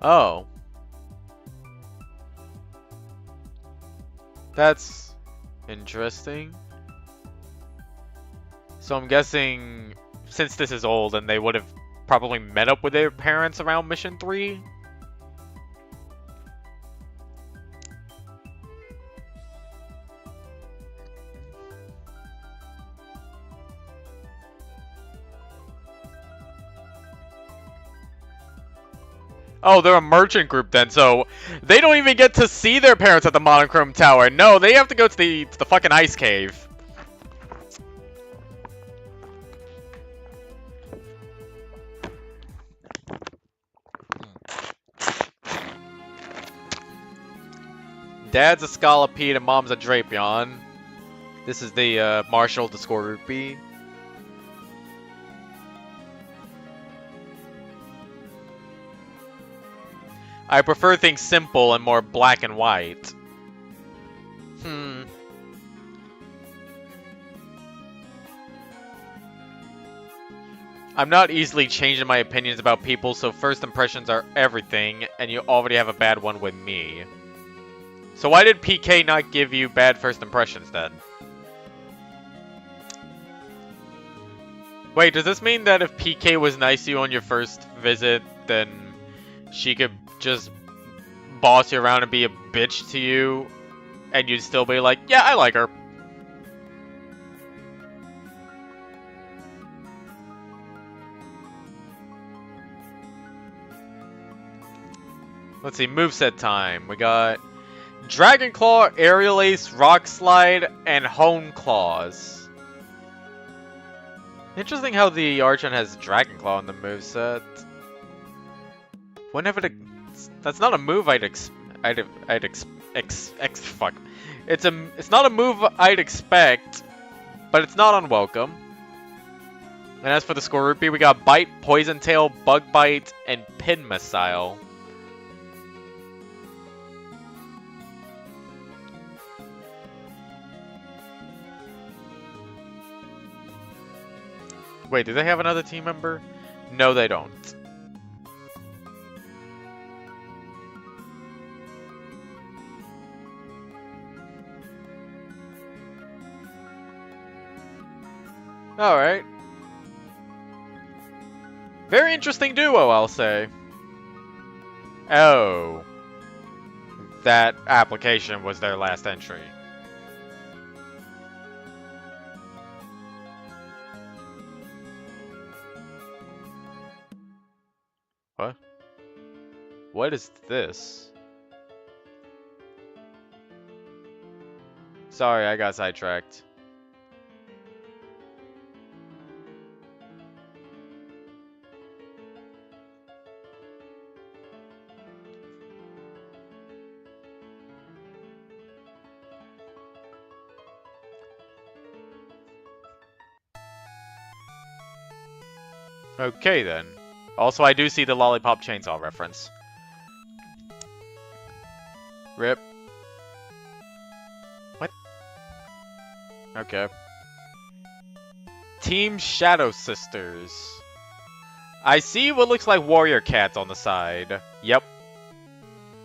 Oh. That's interesting. So I'm guessing, since this is old, and they would have probably met up with their parents around Mission 3? Oh, they're a merchant group then, so they don't even get to see their parents at the Monochrome Tower. No, they have to go to the fucking ice cave. Dad's a Scalopede and Mom's a Drapion. This is the Marshall the Scoruppi. I prefer things simple and more black and white. I'm not easily changing my opinions about people, so first impressions are everything, and you already have a bad one with me. So why did PK not give you bad first impressions then? Wait, does this mean that if PK was nice to you on your first visit, then she could just boss you around and be a bitch to you, and you'd still be like, yeah, I like her? Let's see, moveset time. We got Dragon Claw, Aerial Ace, Rock Slide, and Hone Claws. Interesting how the Archon has Dragon Claw in the moveset. Whenever that's not a move fuck. It's not a move I'd expect, but it's not unwelcome. And as for the Scoruppi, we got Bite, Poison Tail, Bug Bite, and Pin Missile. Wait, do they have another team member? No, they don't. Alright. Very interesting duo, I'll say. Oh. That application was their last entry. What? What is this? Sorry, I got sidetracked. Okay, then. Also, I do see the Lollipop Chainsaw reference. Rip. What? Okay. Team Shadow Sisters. I see what looks like warrior cats on the side. Yep.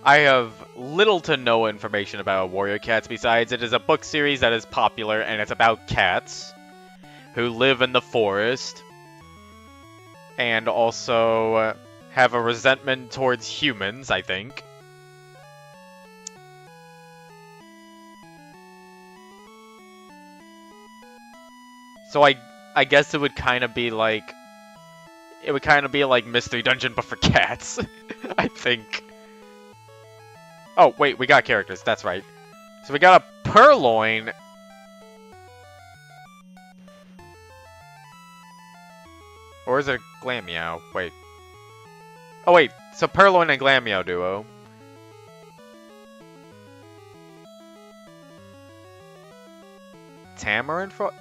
I have little to no information about warrior cats besides it is a book series that is popular and it's about cats who live in the forest and also have a resentment towards humans, I think. So I guess it would kind of be like Mystery Dungeon but for cats, I think. Oh, wait, we got characters, that's right. So we got a Purloin. Or is it a Glammeow? Wait. Oh wait, so Purloin and Glammeow duo. Tamarin Frog?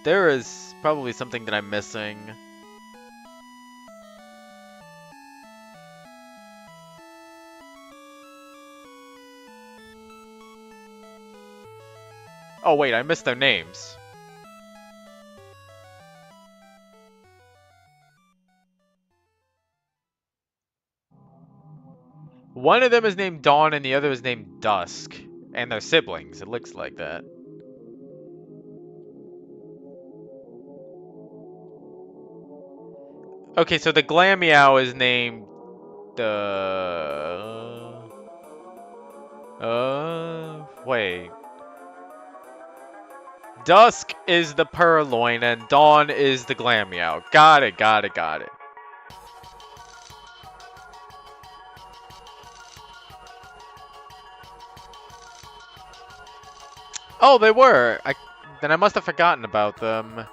There is probably something that I'm missing. Oh wait, I missed their names. One of them is named Dawn and the other is named Dusk. And they're siblings, it looks like that. Okay, so the Glammeow is named... Wait. Dusk is the Purloin and Dawn is the Glammeow. Got it, got it, got it. Oh, they were! Then I must have forgotten about them.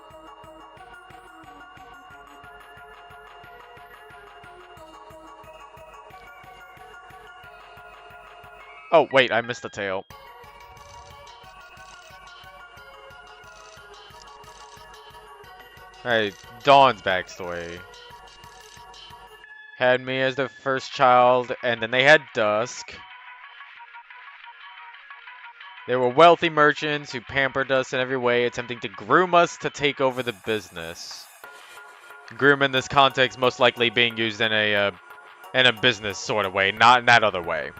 Oh, wait, I missed the tail. Alright, Dawn's backstory. Had me as their first child, and then they had Dusk. They were wealthy merchants who pampered us in every way, attempting to groom us to take over the business. Groom in this context most likely being used in a business sort of way, not in that other way.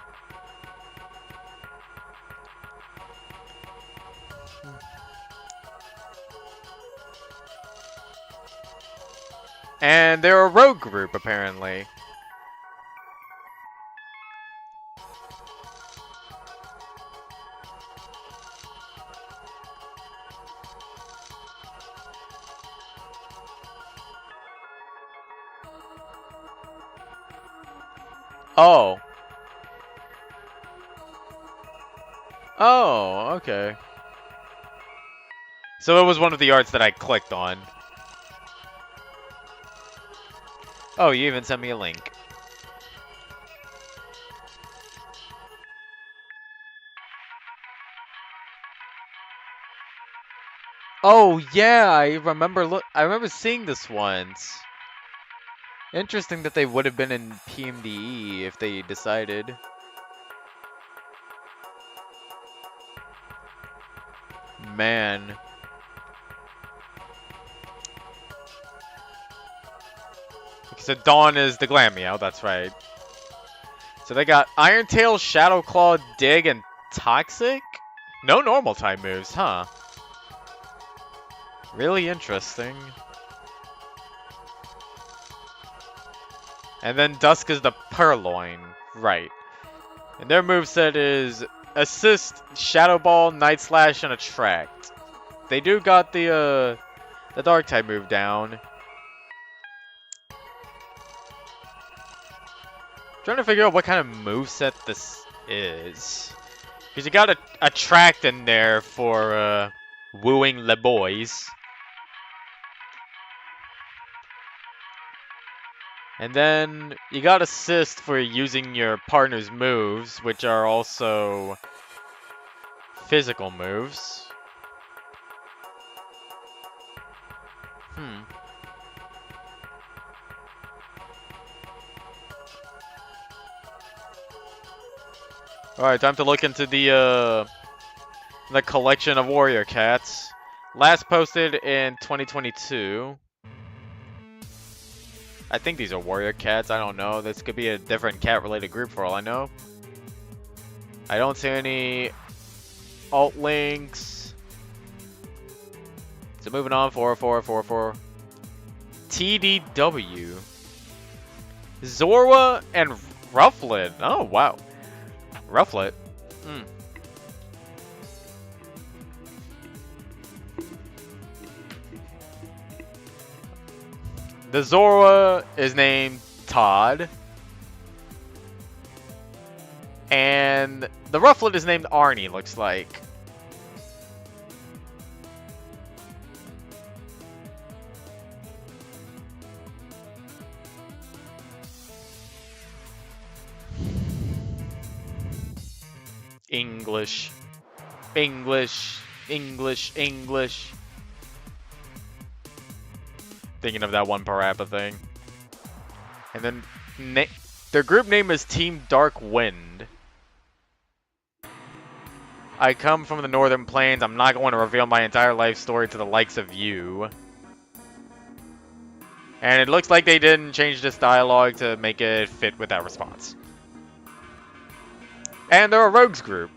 And they're a rogue group, apparently. Oh. Oh, okay. So it was one of the arts that I clicked on. Oh, you even sent me a link. Oh yeah, I remember seeing this once. Interesting that they would have been in PMD-E if they decided. Man. Okay, so Dawn is the Glameow, that's right. So they got Iron Tail, Shadow Claw, Dig, and Toxic? No normal type moves, huh? Really interesting. And then Dusk is the Purloin, right. And their moveset is Assist, Shadow Ball, Night Slash, and Attract. They do got the Dark type move down. Trying to figure out what kind of moveset this is. Because you got a Attract in there for wooing the boys. And then you got Assist for using your partner's moves, which are also physical moves. Alright, time to look into the collection of warrior cats. Last posted in 2022. I think these are warrior cats, I don't know. This could be a different cat-related group for all I know. I don't see any alt links. So moving on, 4444. TDW. Zorua and Rufflet. Oh, wow. Rufflet. The Zorua is named Todd. And the Rufflet is named Arnie, looks like. English. English. English. English. Thinking of that one Parappa thing. And then their group name is Team Dark Wind. I come from the Northern Plains. I'm not going to reveal my entire life story to the likes of you. And it looks like they didn't change this dialogue to make it fit with that response. And they're a rogues group.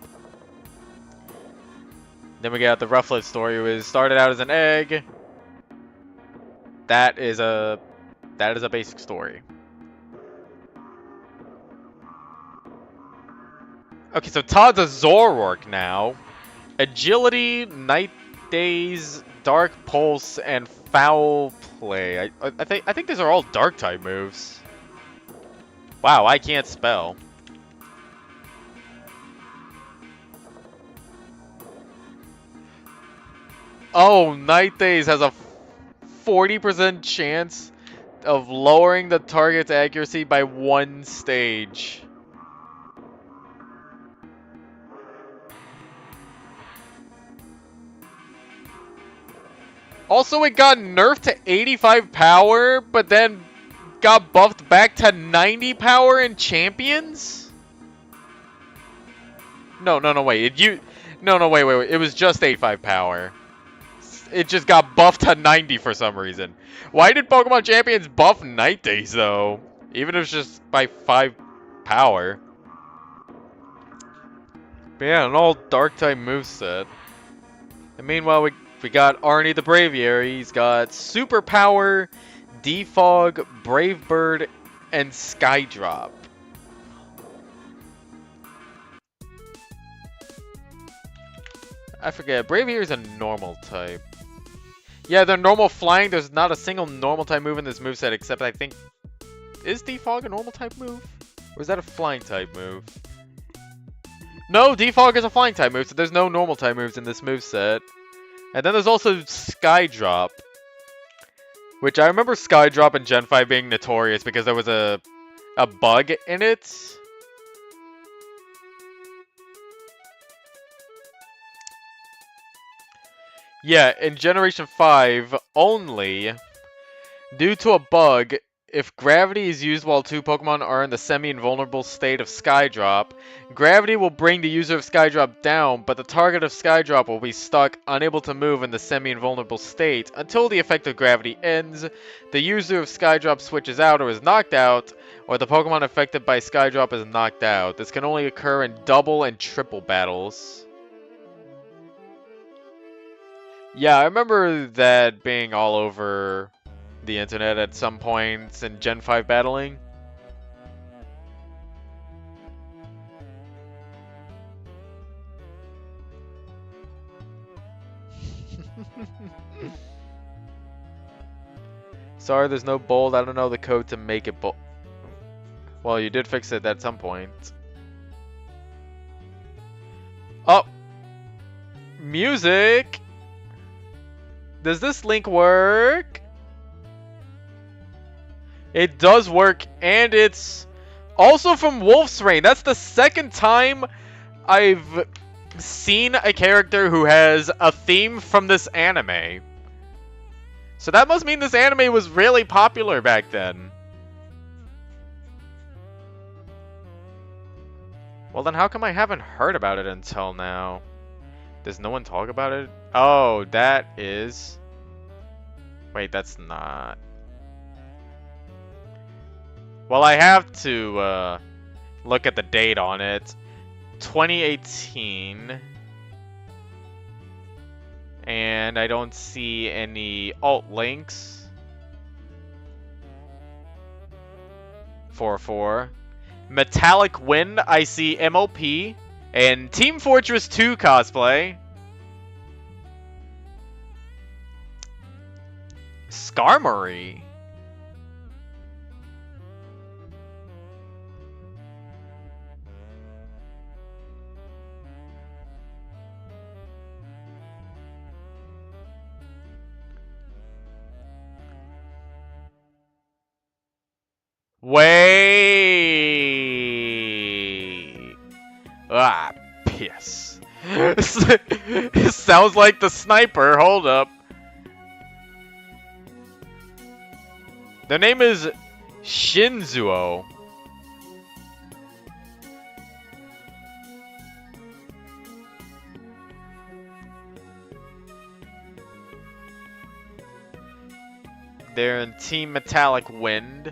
Then we got the Rufflet story, who started out as an egg. That is a basic story. Okay, so Todd's a Zoroark now. Agility, Night Days, Dark Pulse, and Foul Play. I think these are all Dark type moves. Wow, I can't spell. Oh, Night Days has a 40% chance of lowering the target's accuracy by 1 stage. Also, it got nerfed to 85 power, but then got buffed back to 90 power in Champions? No, wait. Wait. It was just 85 power. It just got buffed to 90 for some reason. Why did Pokemon Champions buff Night Days, though? Even if it's just by 5 power. But yeah, an all Dark-type moveset. And meanwhile, we got Arnie the Braviary. He's got Super Power, Defog, Brave Bird, and Skydrop. I forget. Braviary is a normal type. Yeah, they're normal flying. There's not a single normal type move in this moveset except I think... Is Defog a normal type move? Or is that a flying type move? No, Defog is a flying type move, so there's no normal type moves in this moveset. And then there's also Skydrop. Which I remember Skydrop in Gen 5 being notorious because there was a bug in it. Yeah, in Generation 5 only, due to a bug, If gravity is used while two Pokemon are in the semi-invulnerable state of Skydrop, gravity will bring the user of Skydrop down, but the target of Skydrop will be stuck, unable to move in the semi-invulnerable state until the effect of gravity ends, the user of Skydrop switches out or is knocked out, or the Pokemon affected by Skydrop is knocked out. This can only occur in double and triple battles. Yeah, I remember that being all over the internet at some points in Gen 5 battling. Sorry, there's no bold. I don't know the code to make it bold. Well, you did fix it at some point. Oh! Music! Does this link work? It does work, and it's also from Wolf's Rain. That's the second time I've seen a character who has a theme from this anime. So that must mean this anime was really popular back then. Well, then how come I haven't heard about it until now? Does no one talk about it? Oh, that is... Wait, that's not... Well, I have to look at the date on it. 2018. And I don't see any alt links. 4-4. Metallic Wind, I see MOP. And Team Fortress 2 cosplay. Skarmory. Wait. Ah, piss. It sounds like the sniper. Hold up. Their name is Shinzuo. They're in Team Metallic Wind.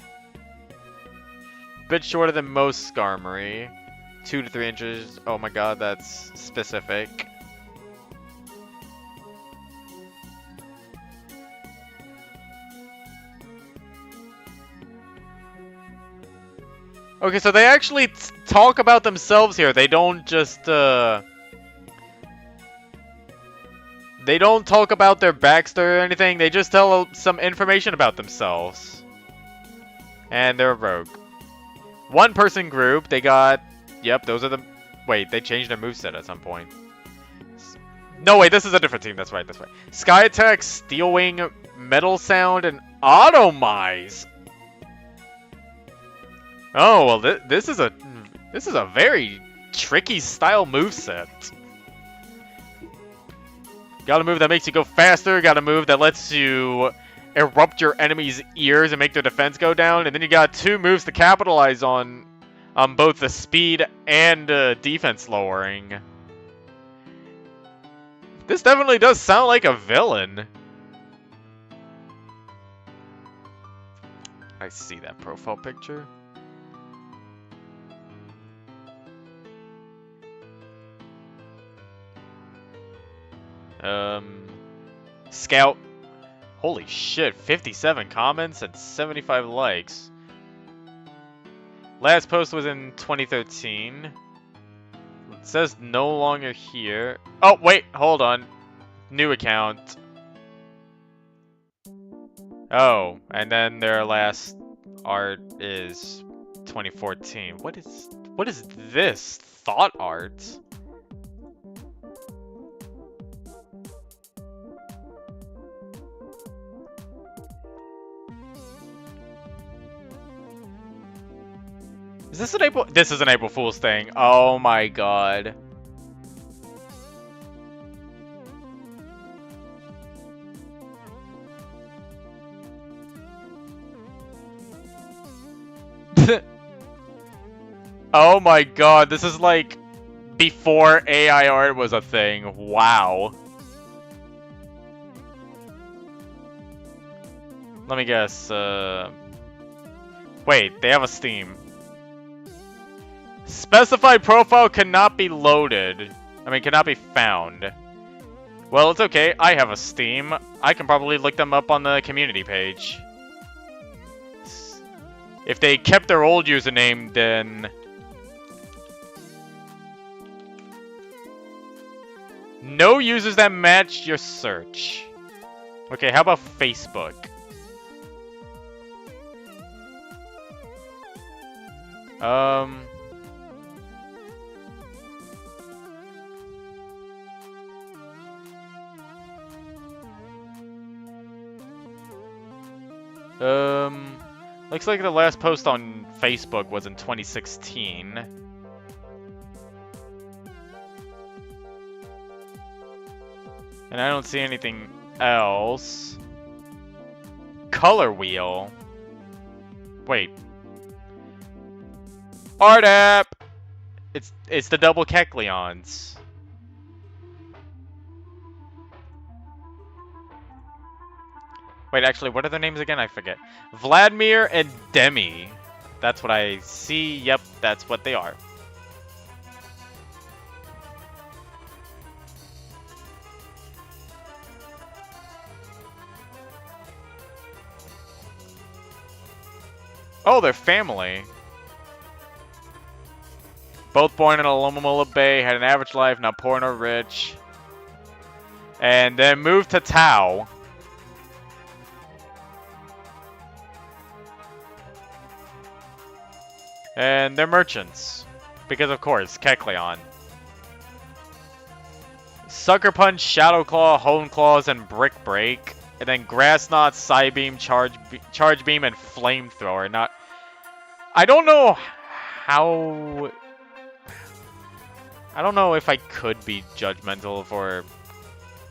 Bit shorter than most Skarmory. 2 to 3 inches. Oh my god, that's specific. Okay, so they actually talk about themselves here. They don't just, they don't talk about their backstory or anything. They just tell some information about themselves. And they're a rogue. One person group. They got... Yep, those are the... Wait, they changed their moveset at some point. No, wait, this is a different team. That's right, that's right. Sky Attack, Steel Wing, Metal Sound, and Automise. Oh, well, this is a very tricky style moveset. Got a move that makes you go faster. Got a move that lets you erupt your enemy's ears and make their defense go down. And then you got 2 moves to capitalize on both the speed and defense lowering. This definitely does sound like a villain. I see that profile picture. Scout. Holy shit, 57 comments and 75 likes. Last post was in 2013. It says no longer here. Oh, wait, hold on. New account. Oh, and then their last art is 2014. What is this? Thought art? Is this an April? This is an April Fool's thing. Oh my god. Oh my god, this is like before AI art was a thing. Wow. Let me guess, wait, they have a Steam. Specified profile cannot be loaded. I mean, cannot be found. Well, it's okay. I have a Steam. I can probably look them up on the community page. If they kept their old username, then... No users that match your search. Okay, how about Facebook? Looks like the last post on Facebook was in 2016. And I don't see anything else. Color wheel. Wait. Art app! It's the double Kecleons. Wait, actually, what are their names again? I forget. Vladimir and Demi. That's what I see. Yep, that's what they are. Oh, they're family. Both born in Alomamula Bay, had an average life, not poor nor rich. And then moved to Tau. And they're merchants. Because of course, Kecleon. Sucker Punch, Shadow Claw, Hone Claws, and Brick Break. And then Grass Knot, Psybeam, Charge Beam, and Flamethrower. Not... I don't know how... I don't know if I could be judgmental for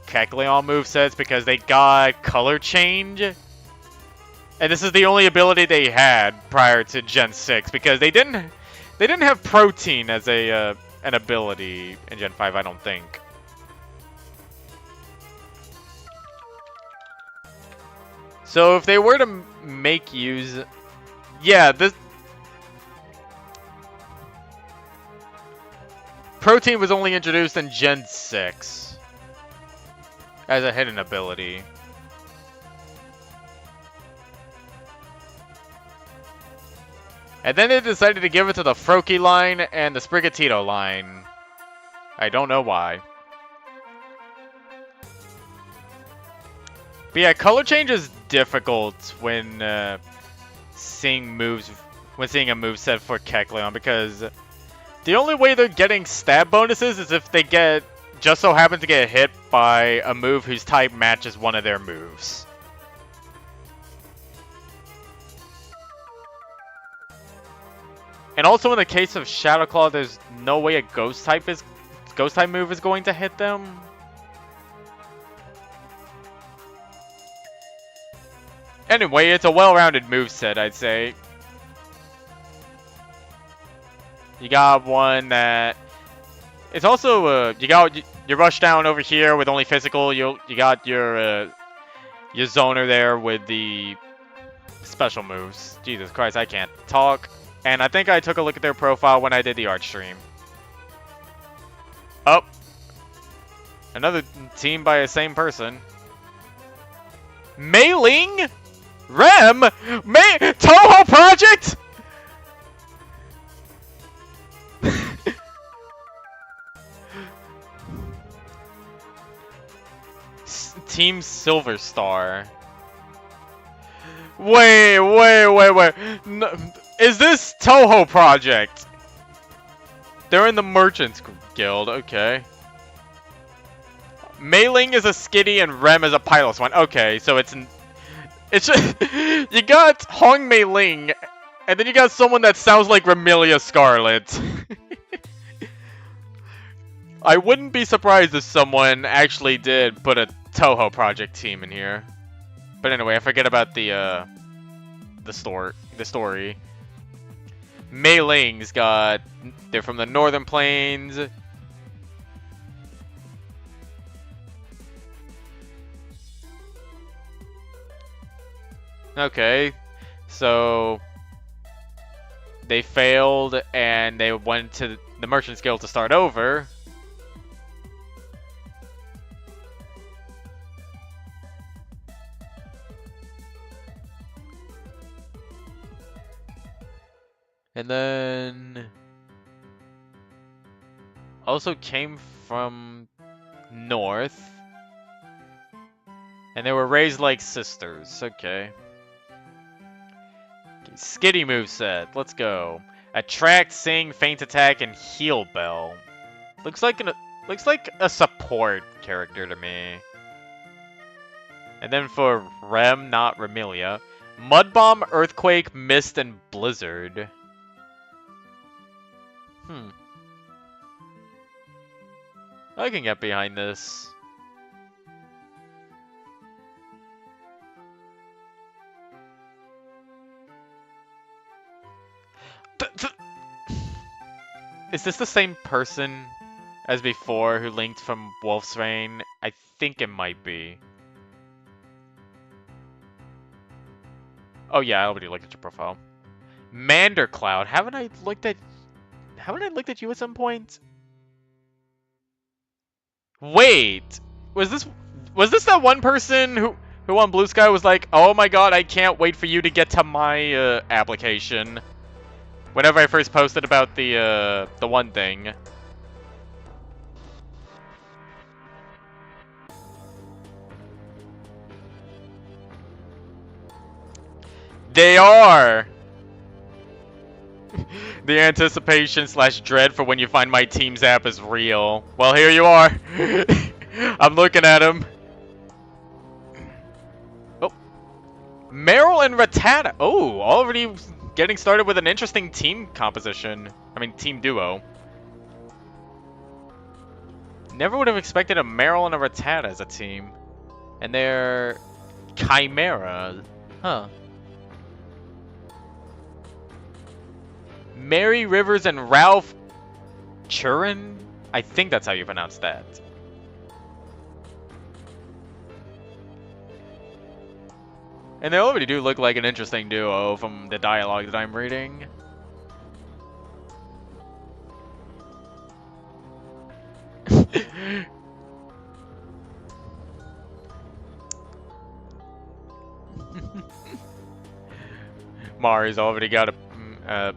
Kecleon movesets because they got color change. And this is the only ability they had prior to Gen 6 because they didn't have Protein as a an ability in Gen 5, I don't think. So if they were to make use, yeah, this Protein was only introduced in Gen 6 as a hidden ability. And then they decided to give it to the Froakie line and the Sprigatito line. I don't know why. But yeah, color change is difficult when seeing a moveset for Kecleon because the only way they're getting stab bonuses is if they just so happen to get hit by a move whose type matches one of their moves. And also in the case of Shadow Claw, there's no way a ghost type move is going to hit them. Anyway, it's a well-rounded moveset, I'd say. You got one that... It's also, you got your Rushdown over here with only physical. You got your Zoner there with the special moves. Jesus Christ, I can't talk. And I think I took a look at their profile when I did the art stream. Oh. Another team by the same person. Mei-Ling? Rem? Toho Project? Team Silver Star. Wait. No, is this Toho Project? They're in the Merchants Guild, okay. Mei-Ling is a Skitty and Rem is a Pilot one. Okay, so it's just, you got Hong Mei-Ling, and then you got someone that sounds like Remilia Scarlet. I wouldn't be surprised if someone actually did put a Toho Project team in here. But anyway, I forget about the story. Mei Ling's got... They're from the Northern Plains. Okay, so... They failed, and they went to the Merchant's Guild to start over. And then... Also came from North. And they were raised like sisters. Okay. Skitty moveset. Let's go. Attract, Sing, Feint Attack, and Heal Bell. Looks like a support character to me. And then for Rem, not Remilia. Mud Bomb, Earthquake, Mist, and Blizzard. I can get behind this. Is this the same person as before who linked from Wolf's Rain? I think it might be. Oh yeah, I already looked at your profile. Mandercloud, haven't I looked at you at some point? Wait, was this that one person who on Blue Sky was like, "Oh my god, I can't wait for you to get to my application." Whenever I first posted about the one thing. They are! The anticipation / dread for when you find my team's app is real. Well, here you are. I'm looking at him. Oh. Meryl and Rattata. Oh, already getting started with an interesting team composition. I mean, team duo. Never would have expected a Meryl and a Rattata as a team. And they're... Chimera. Huh. Mary Rivers and Ralph Churin? I think that's how you pronounce that. And they already do look like an interesting duo from the dialogue that I'm reading. Mari's already got a...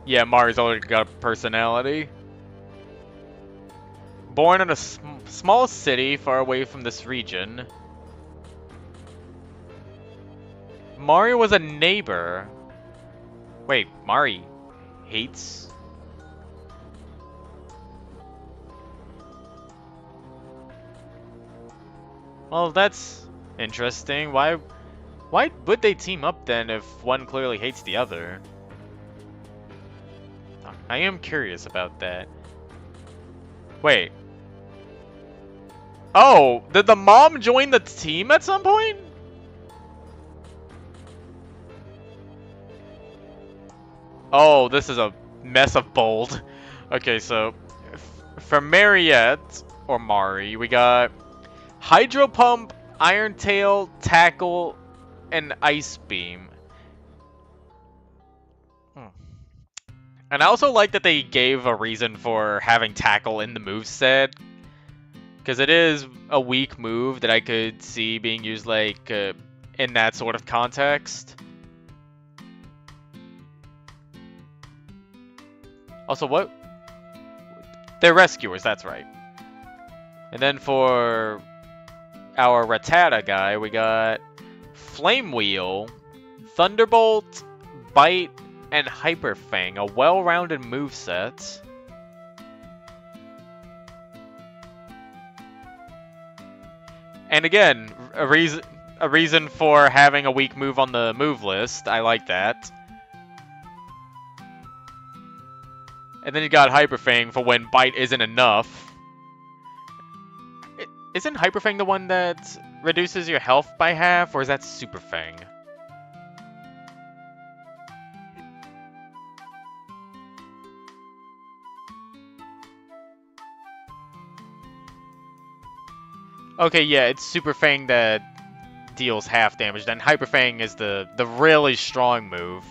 yeah, Mari's already got a personality. Born in a small city far away from this region. Mari was a neighbor. Wait, Mari hates... Well, that's interesting. Why would they team up then if one clearly hates the other? I am curious about that. Wait. Oh, did the mom join the team at some point? Oh, this is a mess of bold. Okay, so for Mariette, or Mari, we got Hydro Pump, Iron Tail, Tackle, and Ice Beam. And I also like that they gave a reason for having Tackle in the moveset. Because it is a weak move that I could see being used like in that sort of context. Also, what? They're rescuers, that's right. And then for our Rattata guy, we got Flame Wheel, Thunderbolt, Bite, and Hyper Fang, a well-rounded moveset. And again, a reason for having a weak move on the move list. I like that. And then you got Hyper Fang for when Bite isn't enough. Isn't Hyper Fang the one that reduces your health by half, or is that Super Fang? Okay, yeah, it's Super Fang that deals half damage. Then Hyper Fang is the really strong move.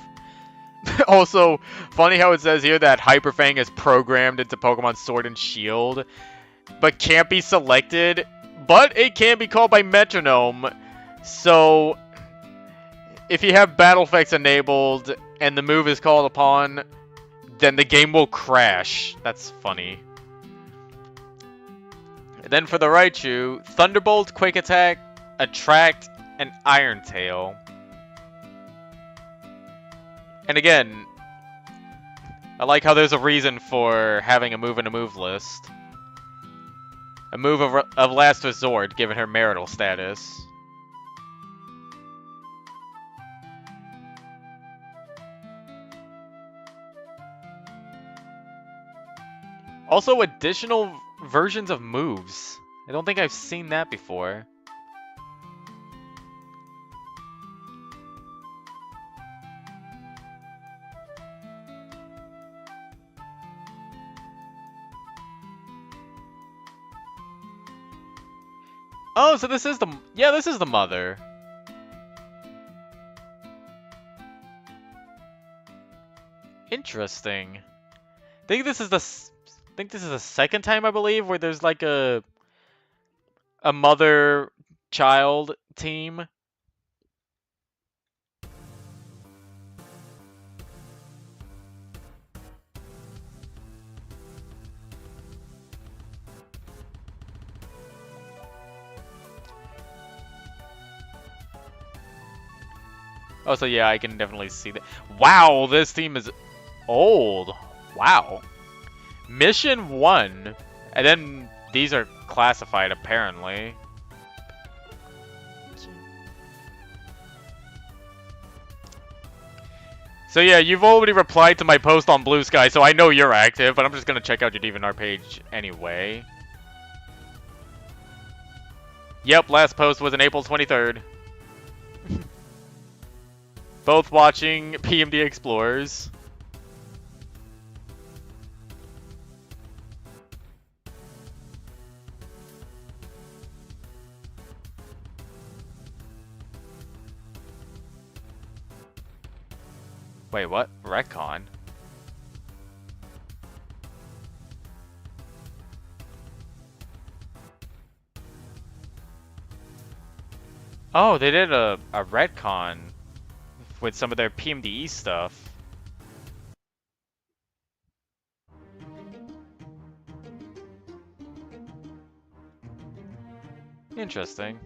Also, funny how it says here that Hyper Fang is programmed into Pokemon Sword and Shield, but can't be selected, but it can be called by Metronome. So, if you have Battle Effects enabled and the move is called upon, then the game will crash. That's funny. And then for the Raichu, Thunderbolt, Quick Attack, Attract, and Iron Tail. And again, I like how there's a reason for having a move in a move list. A move of last resort, given her marital status. Also, additional versions of moves. I don't think I've seen that before. Oh, so this is the... Yeah, this is the mother. Interesting. I think this is the second time, I believe, where there's like a mother-child team. Oh, so yeah, I can definitely see that. Wow, this team is old. Wow. Mission 1. And then these are classified, apparently. So yeah, you've already replied to my post on Blue Sky, so I know you're active, but I'm just gonna check out your DeviantArt page anyway. Yep, last post was on April 23rd. Both watching PMD-Explorers. Wait, what? Retcon? Oh, they did a retcon with some of their PMDE stuff. Interesting.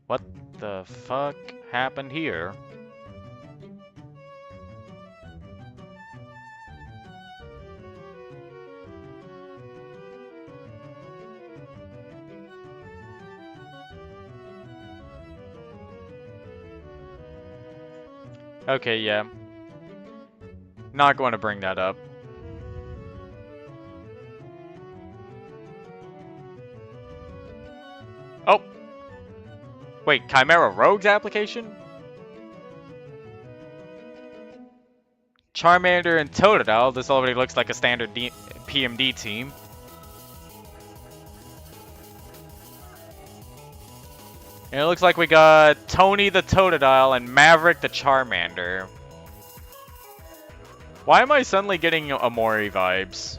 What the fuck happened here? Okay, yeah. Not going to bring that up. Oh! Wait, Chimera Rogue's application? Charmander and Totodile. This already looks like a standard PMD team. And it looks like we got Tony the Totodile and Maverick the Charmander. Why am I suddenly getting Amori vibes?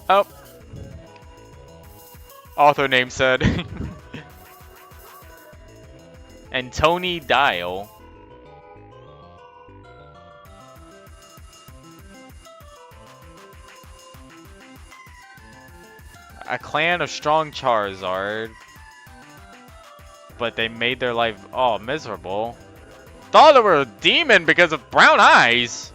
Oh. Author name said. And Tony Dial. A clan of strong Charizard. But they made their life, miserable. Thought they were a demon because of brown eyes.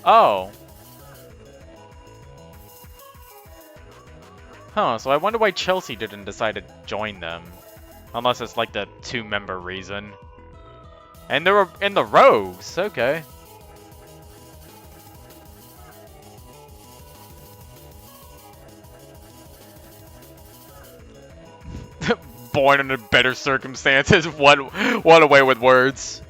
Oh. Huh, so I wonder why Chelsea didn't decide to join them. Unless it's like the 2-member reason. And they were in the Rogues, okay. Born under better circumstances. What a way with words.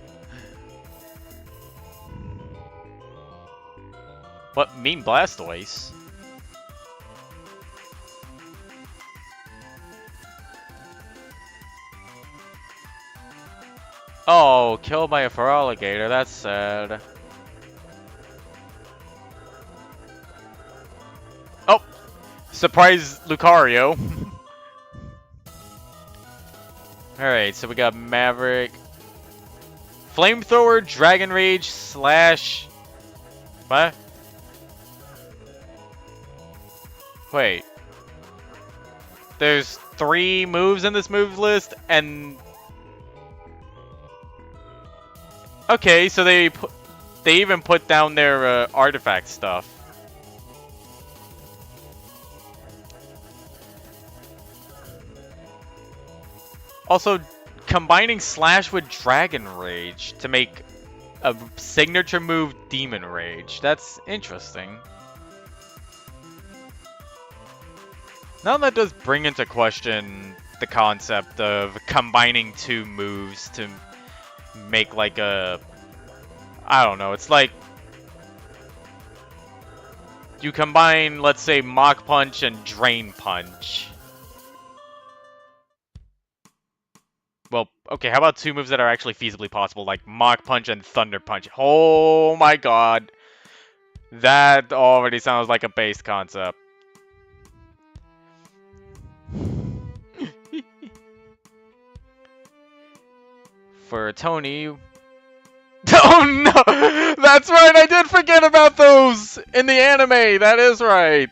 What mean Blastoise? Oh, killed by a Feraligatr, that's sad. Oh! Surprise Lucario. Alright, so we got Maverick. Flamethrower, Dragon Rage, Slash... What? Wait. There's 3 moves in this move list, and... Okay, so they even put down their artifact stuff. Also, combining Slash with Dragon Rage to make a signature move Demon Rage. That's interesting. Now that does bring into question the concept of combining 2 moves to make like a... I don't know, it's like... You combine, let's say, Mach Punch and Drain Punch. Well, okay, how about 2 moves that are actually feasibly possible, like Mach Punch and Thunder Punch? Oh my god. That already sounds like a base concept. For Tony... Oh no! That's right, I did forget about those! In the anime, that is right!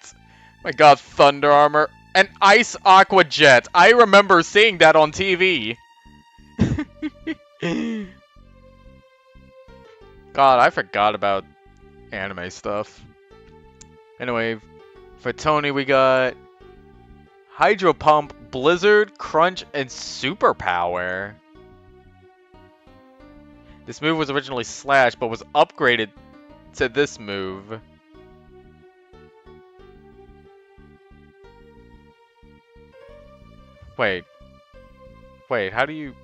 My god, Thunder Armor. And Ice Aqua Jet. I remember seeing that on TV. God, I forgot about anime stuff. Anyway, for Tony we got Hydro Pump, Blizzard, Crunch, and Superpower. This move was originally Slash, but was upgraded to this move. Wait, how do you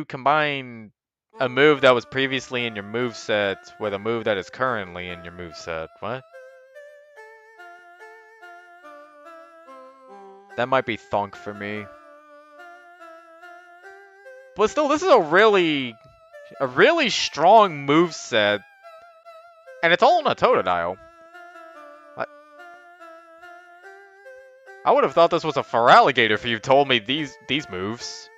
combine a move that was previously in your moveset with a move that is currently in your moveset? What? That might be thunk for me. But still, this is a really strong moveset. And it's all on a Totodile. I would have thought this was a Feraligatr if you told me these moves.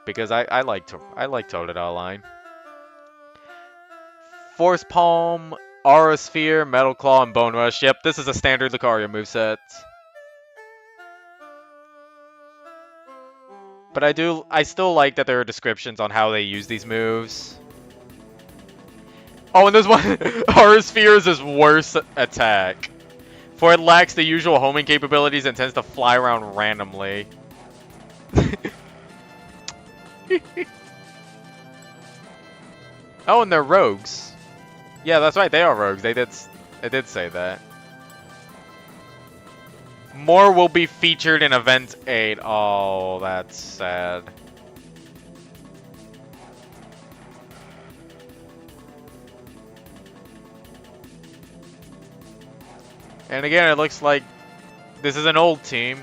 Because I like Totodile line. Force Palm, Aura Sphere, Metal Claw, and Bone Rush. Yep, this is a standard Lucario moveset. But I still like that there are descriptions on how they use these moves. Oh, and there's one, Aura Sphere is his worst attack. For it lacks the usual homing capabilities and tends to fly around randomly. Oh, and they're rogues. Yeah, that's right, they are rogues. I did say that. More will be featured in Event 8. Oh, that's sad. And again, it looks like this is an old team.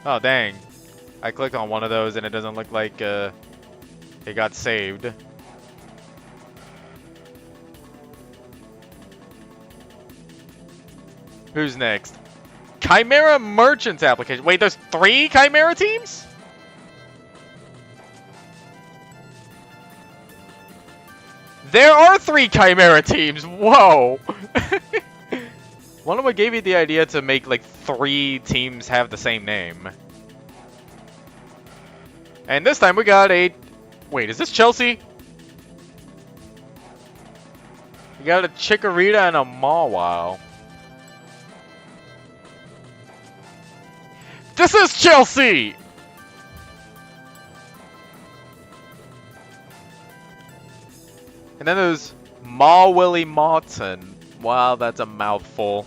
Oh, dang. I clicked on one of those and it doesn't look like it got saved. Who's next? Chimera Merchants application. Wait, there's 3 Chimera teams? There are 3 Chimera teams. Whoa. Wonder what gave you the idea to make like 3 teams have the same name. And this time we got a... Wait, is this Chelsea? We got a Chikorita and a Mawile. This is Chelsea! And then there's Willie Martin. Wow, that's a mouthful.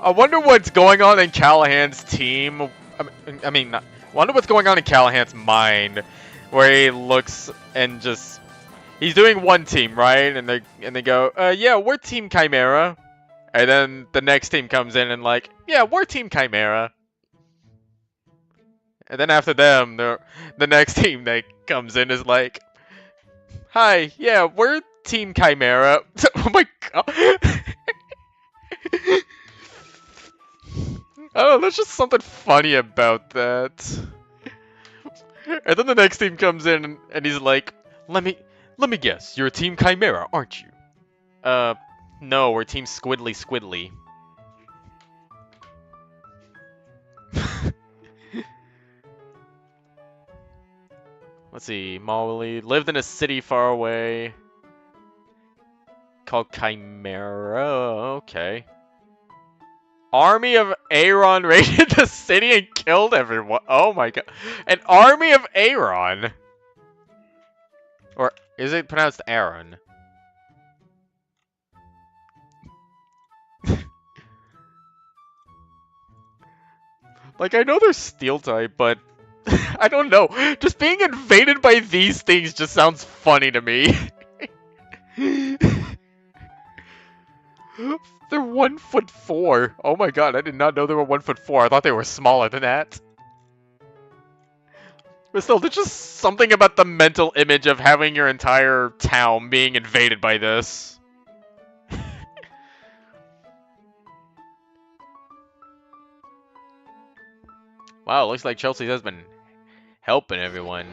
I wonder what's going on in Callahan's team. I mean, wonder what's going on in Callahan's mind, where he looks and just he's doing one team, right? And they go, yeah, we're Team Chimera, and then the next team comes in and like, yeah, we're Team Chimera. And then after them, the next team that comes in is like, hi, yeah, we're Team Chimera. Oh my god. Oh, there's just something funny about that. And then the next team comes in and he's like, let me guess, you're Team Chimera, aren't you? No, we're Team Squidly Squidly. Let's see, Molly lived in a city far away called Chimera. Okay. Army of Aaron raided the city and killed everyone. Oh my god. An army of Aaron. Or is it pronounced Aaron? Like, I know they're steel type, but I don't know. Just being invaded by these things just sounds funny to me. They're 1'4". Oh my god, I did not know they were 1'4". I thought they were smaller than that. But still, there's just something about the mental image of having your entire town being invaded by this. Wow, it looks like Chelsea has been helping everyone.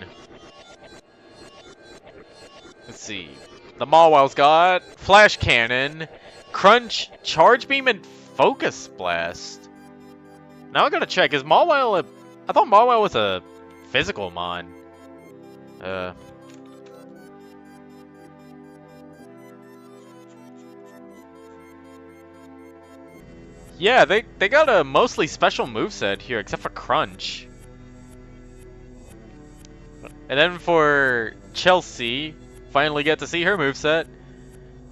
Let's see. The Mawile's got Flash Cannon, Crunch, Charge Beam, and Focus Blast. Now I gotta check, is Mawile a... I thought Mawile was a physical mon. Yeah, they got a mostly special moveset here, except for Crunch. And then for Chelsea, finally get to see her moveset.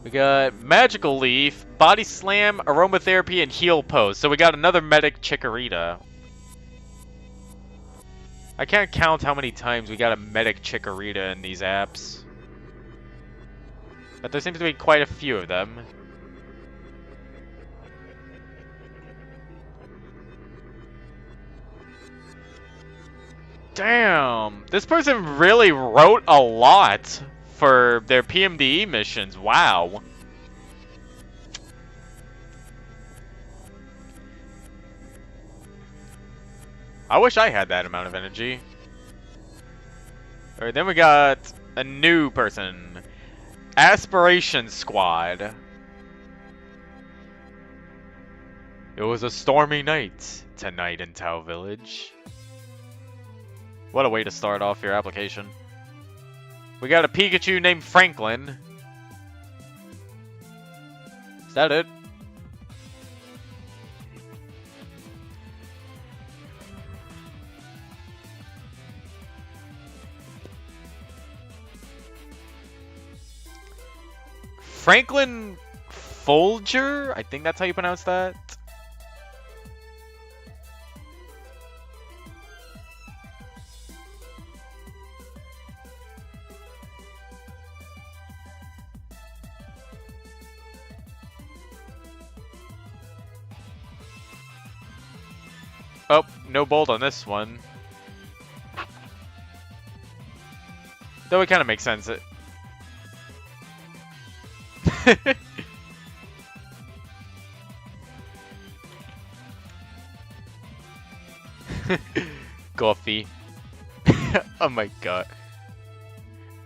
We got Magical Leaf, Body Slam, Aromatherapy, and Heal Pose. So we got another Medic Chikorita. I can't count how many times we got a Medic Chikorita in these apps. But there seems to be quite a few of them. Damn, this person really wrote a lot for their PMDE missions. Wow. I wish I had that amount of energy. Alright, then we got a new person. Aspiration Squad. It was a stormy night tonight in Tau Village. What a way to start off your application. We got a Pikachu named Franklin. Is that it? Franklin Folger? I think that's how you pronounce that. Oh, no bolt on this one. Though it kind of makes sense. Coffee. Oh my god.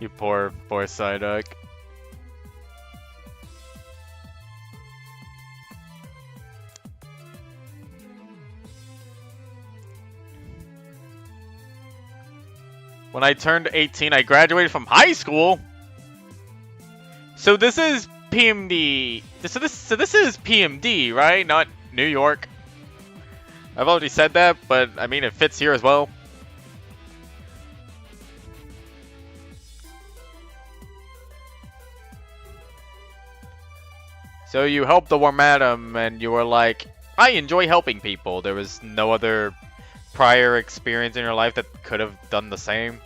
You poor Psyduck. When I turned 18, I graduated from high school. So this is PMD. So this is PMD, right? Not New York. I've already said that, but I mean it fits here as well. So you helped the Wormadam, and you were like, I enjoy helping people. There was no other prior experience in your life that could have done the same.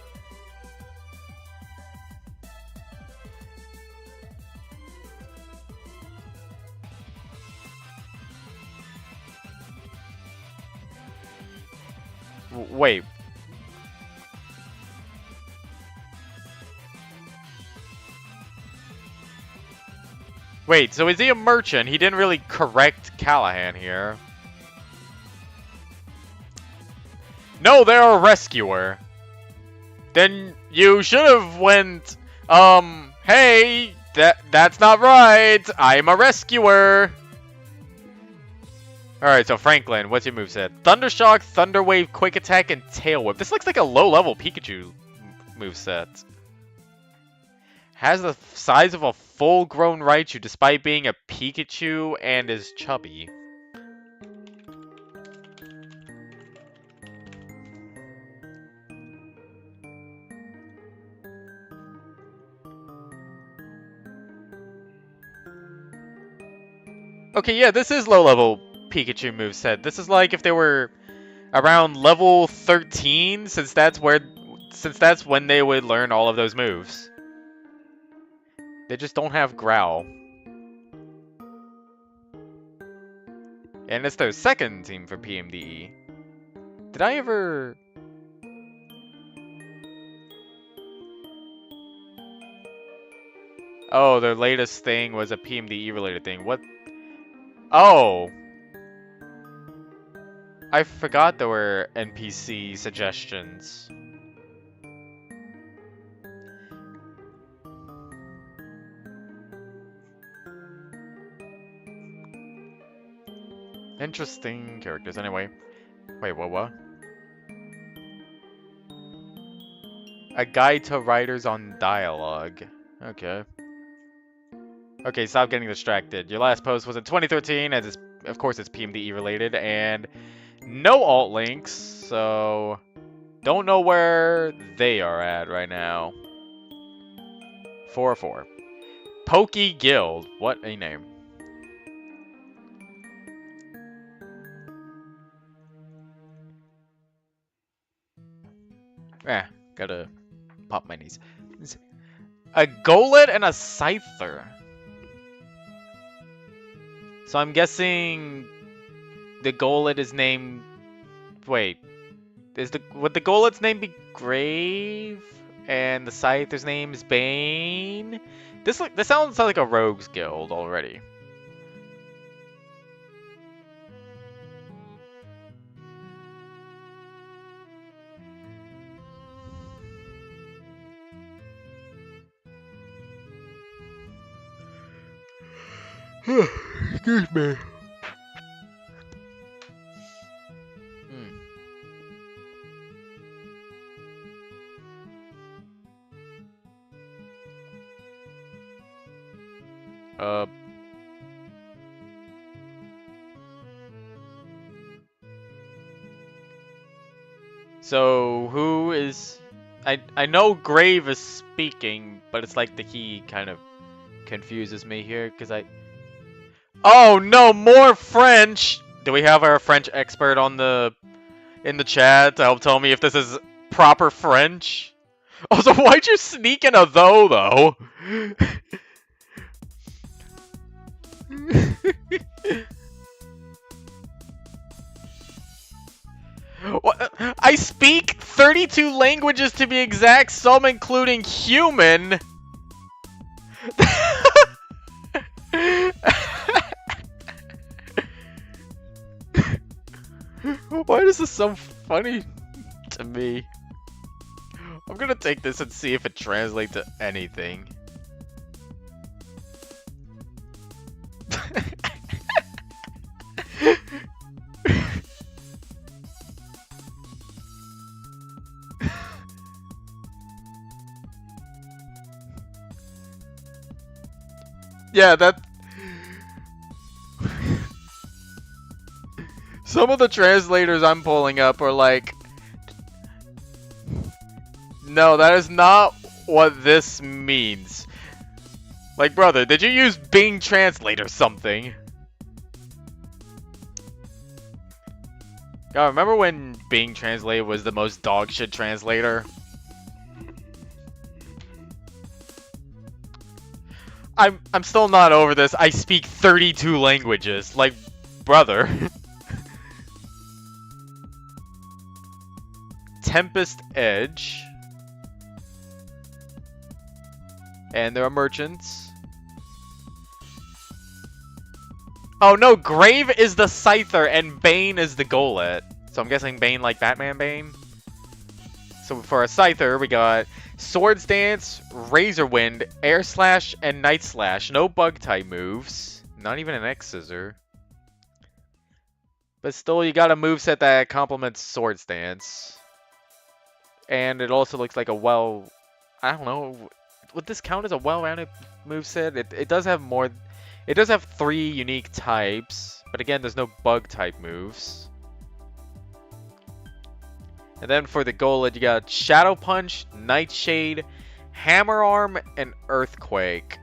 Wait. Wait, so is he a merchant? He didn't really correct Callahan here. No, they're a rescuer. Then you should have went, hey, that's not right. I'm a rescuer. Alright, so Franklin, what's your moveset? Thundershock, Thunder Wave, Quick Attack, and Tail Whip. This looks like a low-level Pikachu moveset. Has the size of a full-grown Raichu despite being a Pikachu and is chubby. Okay, yeah, this is low-level Pikachu moveset. This is like if they were around level 13, since that's when they would learn all of those moves. They just don't have Growl. And it's their second team for PMDE. Did I ever... Oh, their latest thing was a PMDE related thing. What? Oh! I forgot there were NPC suggestions. Interesting characters. Anyway. Wait, what? A guide to writers on dialogue. Okay. Okay, stop getting distracted. Your last post was in 2013, as it's, of course it's PMDE related, and no alt links, so don't know where they are at right now. 4-4. Pokey Guild. What a name. Gotta pop my knees. A Golett and a Scyther. So I'm guessing the Golett is named... Wait. Would the Golett's name be Grave? And the Scyther's name is Bane? This sounds like a Rogues Guild already. Excuse me. So who is... I know Grave is speaking, but it's like the key kind of confuses me here, because I... Oh no, more French! Do we have our French expert on in the chat to help tell me if this is proper French? Oh, so why'd you sneak in a though? I speak 32 languages to be exact, some including human. Why does this sound funny to me? I'm I'm gonna take this and see if it translates to anything. Yeah, that... Some of the translators I'm pulling up are like... No, that is not what this means. Like, brother, did you use Bing Translate or something? God, remember when Bing Translate was the most dogshit translator? I'm still not over this. I speak 32 languages. Like, brother. Tempest Edge. And there are merchants. Oh no, Grave is the Scyther and Bane is the Golett. So I'm guessing Bane like Batman Bane. So for a Scyther, we got Swords Dance, Razor Wind, Air Slash, and Night Slash. No bug type moves. Not even an X Scissor. But still, you got a moveset that complements Swords Dance. And it also looks like a I don't know. Would this count as a well-rounded moveset? It does have more... It does have 3 unique types. But again, there's no bug type moves. And then for the Golett, you got Shadow Punch, Nightshade, Hammer Arm, and Earthquake.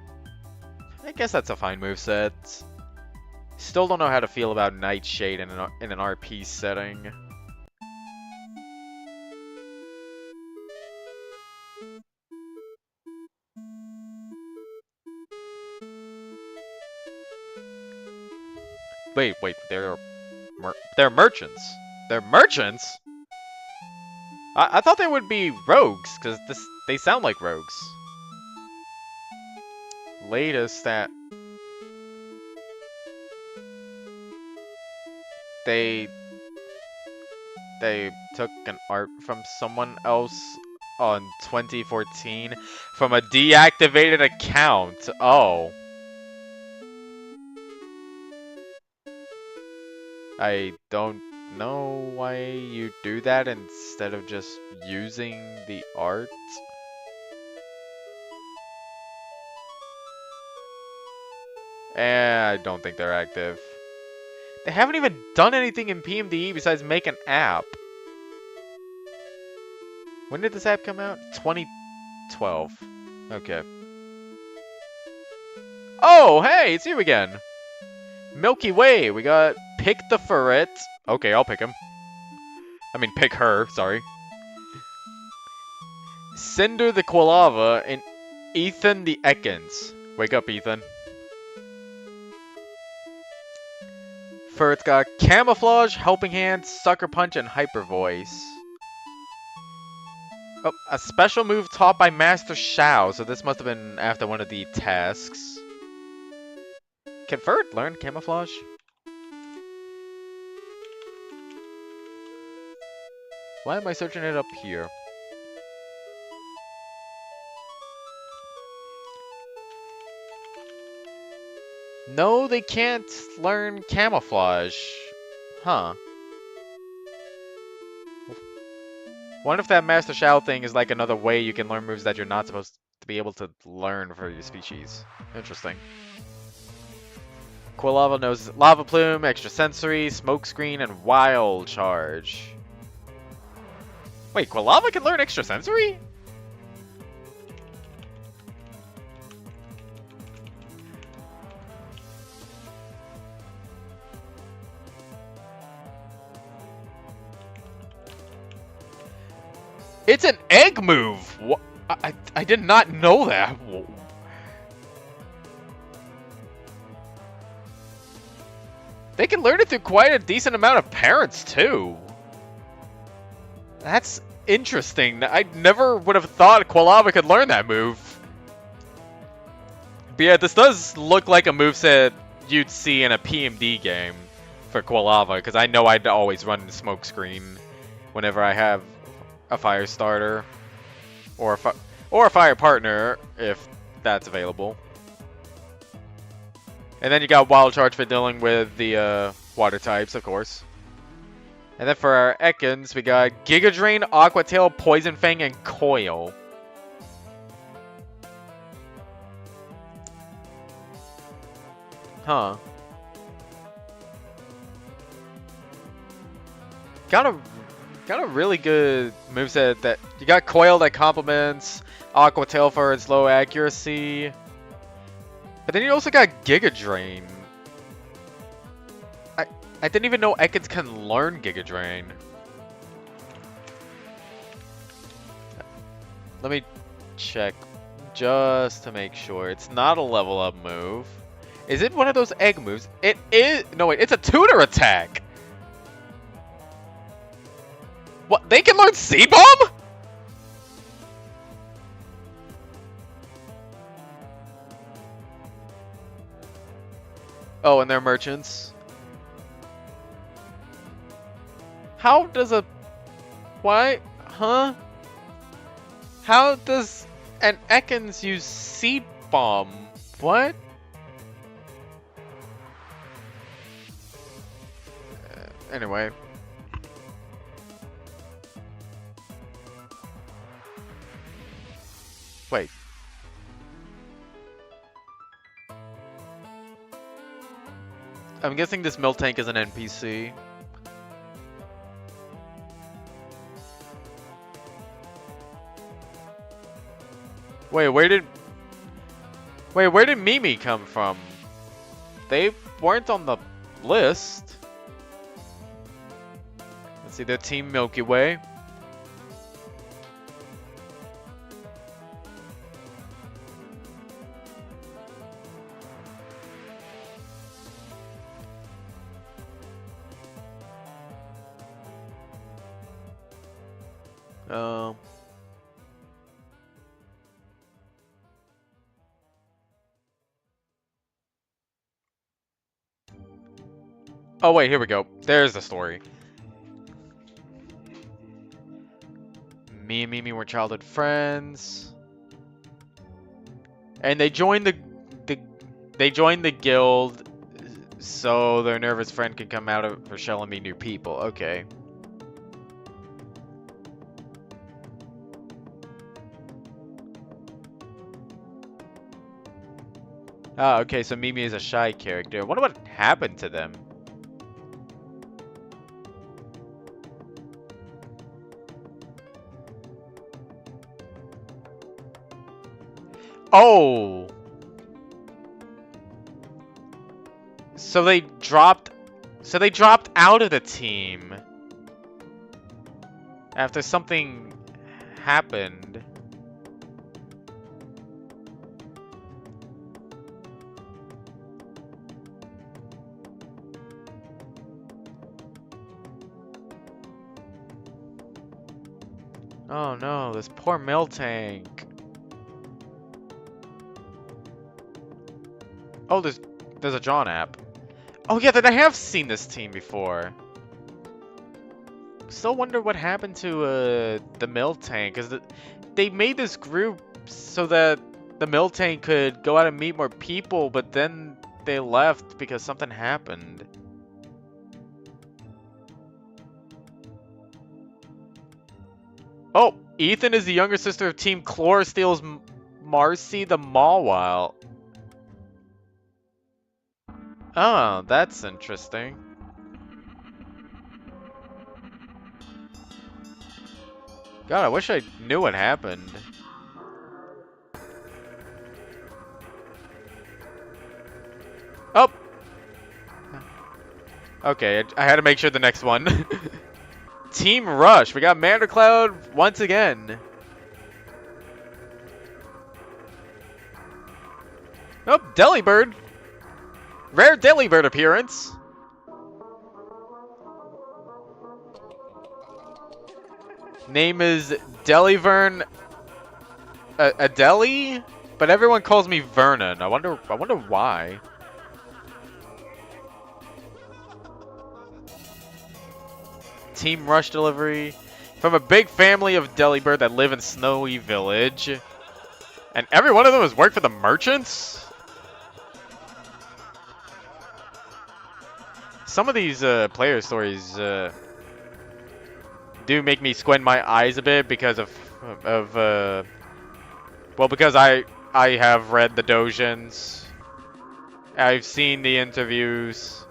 I guess that's a fine moveset. Still don't know how to feel about Nightshade in an RP setting. Wait, they're merchants. They're merchants? I thought they would be rogues, because they sound like rogues. Latest that they took an art from someone else on 2014 from a deactivated account. Oh. I don't know why you do that instead of just using the art. I don't think they're active. They haven't even done anything in PMDE besides make an app. When did this app come out? 2012. Okay. Oh, hey, it's you again. Milky Way, we got Pick the Ferret. Okay, I'll pick him. I mean, pick her, sorry. Cinder the Quilava and Ethan the Ekans. Wake up, Ethan. Ferret's got Camouflage, Helping Hand, Sucker Punch, and Hyper Voice. Oh, a special move taught by Master Shao, so this must have been after one of the tasks. Can Ferret learn Camouflage? Why am I searching it up here? No, they can't learn Camouflage. Huh. Wonder if that Master Shao thing is like another way you can learn moves that you're not supposed to be able to learn for your species. Interesting. Quilava knows Lava Plume, Extra Sensory, Smoke Screen, and Wild Charge. Wait, Quilava can learn Extra Sensory? It's an egg move! What? I did not know that. They can learn it through quite a decent amount of parents, too. That's interesting. I never would have thought Quilava could learn that move. But yeah, this does look like a moveset you'd see in a PMD game for Quilava, because I know I'd always run Smoke Screen whenever I have a fire starter. or a fire partner if that's available. And then you got Wild Charge for dealing with the water types, of course. And then for our Ekans, we got Giga Drain, Aqua Tail, Poison Fang, and Coil. Huh. Got a really good moveset that you got Coil that complements Aqua Tail for its low accuracy. But then you also got Giga Drain. I didn't even know Ekans can learn Giga Drain. Let me check just to make sure. It's not a level up move. Is it one of those egg moves? It is. No, wait. It's a tutor attack. What? They can learn C-Bomb? Oh, and they're merchants. How does a... Why? Huh? How does an Ekans use Seed Bomb? What? Anyway. Wait. I'm guessing this Miltank is an NPC. Wait, where did Mimi come from? They weren't on the list. Let's see, they're Team Milky Way. Oh wait, here we go. There's the story. Me and Mimi were childhood friends, and they joined the guild, so their nervous friend could come out of her shell and meet new people. Okay. Ah, okay. So Mimi is a shy character. I wonder what happened to them. Oh! So they dropped out of the team after something happened. Oh no, this poor Miltank. Oh, there's a John app. Oh yeah, then I have seen this team before. Still wonder what happened to the Miltank, because they made this group so that the Miltank could go out and meet more people, but then they left because something happened. Oh, Ethan is the younger sister of Team Chlorosteel's Marcy the Mawile. Oh, that's interesting. God, I wish I knew what happened. Oh! Okay, I had to make sure the next one. Team Rush. We got Mandercloud once again. Oh, Delibird. Rare Delibird appearance. Name is Delivern Adeli, but everyone calls me Vernon. I wonder why. Team Rush delivery. From a big family of Delibird that live in Snowy Village. And every one of them has worked for the merchants? Some of these player stories do make me squint my eyes a bit because well, because I have read the dojins. I've seen the interviews.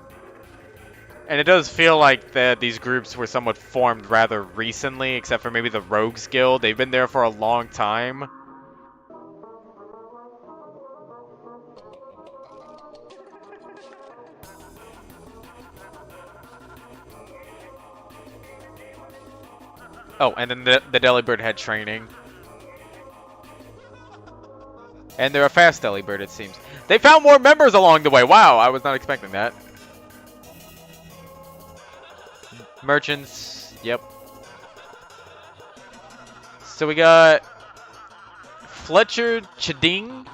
And it does feel like that these groups were somewhat formed rather recently, except for maybe the Rogues Guild. They've been there for a long time. Oh, and then the Delibird had training. And they're a fast Delibird, it seems. They found more members along the way. Wow, I was not expecting that. Merchants, yep. So we got Fletcher Chiding,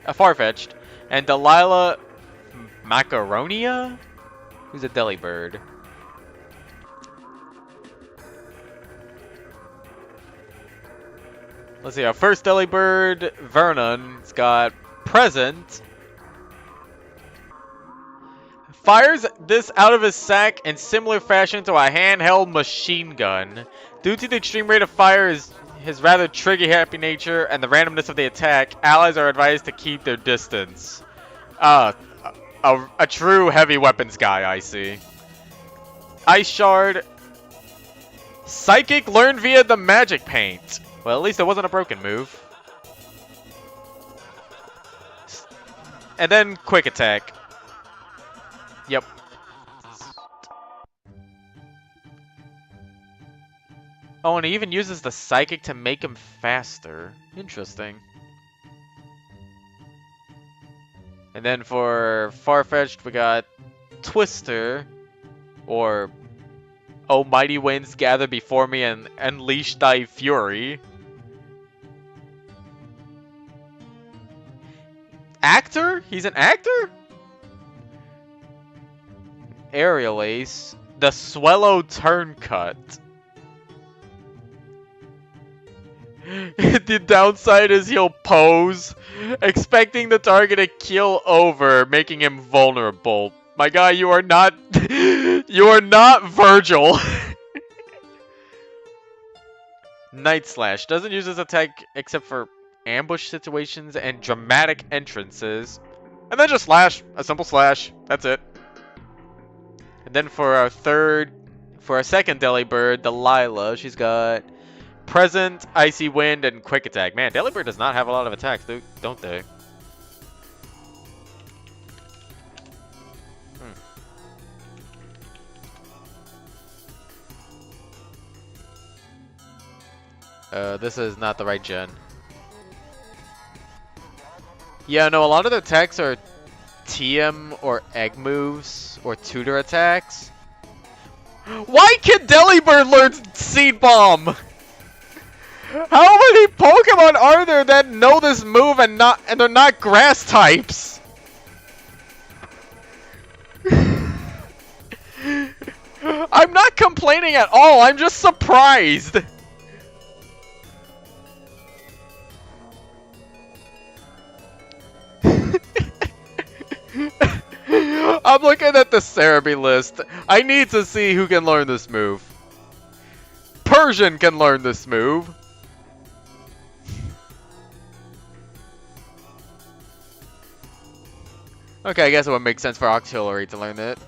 a Farfetch'd, and Delilah Macaronia, who's a Delibird. Let's see, our first Delibird, Vernon's got Present. Fires this out of his sack in similar fashion to a handheld machine gun. Due to the extreme rate of fire, his rather trigger-happy nature, and the randomness of the attack, allies are advised to keep their distance. A true heavy weapons guy, I see. Ice Shard. Psychic learned via the magic paint. Well, at least it wasn't a broken move. And then quick attack. Yep. Oh, and he even uses the psychic to make him faster. Interesting. And then for Farfetch'd, we got Twister, or "Oh, mighty winds, gather before me and unleash thy fury." Actor? He's an actor? Aerial Ace, the Swallow Turncut. The downside is he'll pose, expecting the target to kill over, making him vulnerable. My guy, you are not you are not Virgil. Night Slash doesn't use his attack except for ambush situations and dramatic entrances. And then just slash, a simple slash. That's it. And then for our second Delibird, Delilah, she's got Present, Icy Wind, and Quick Attack. Man, Delibird does not have a lot of attacks, don't they? This is not the right gen. Yeah, no, a lot of the attacks are TM or egg moves or tutor attacks. Why can Delibird learn Seed Bomb? How many Pokemon are there that know this move and they're not grass types? I'm not complaining at all, I'm just surprised. I'm looking at the Cerebi list. I need to see who can learn this move. Persian can learn this move. Okay, I guess it would make sense for Octillery to learn it.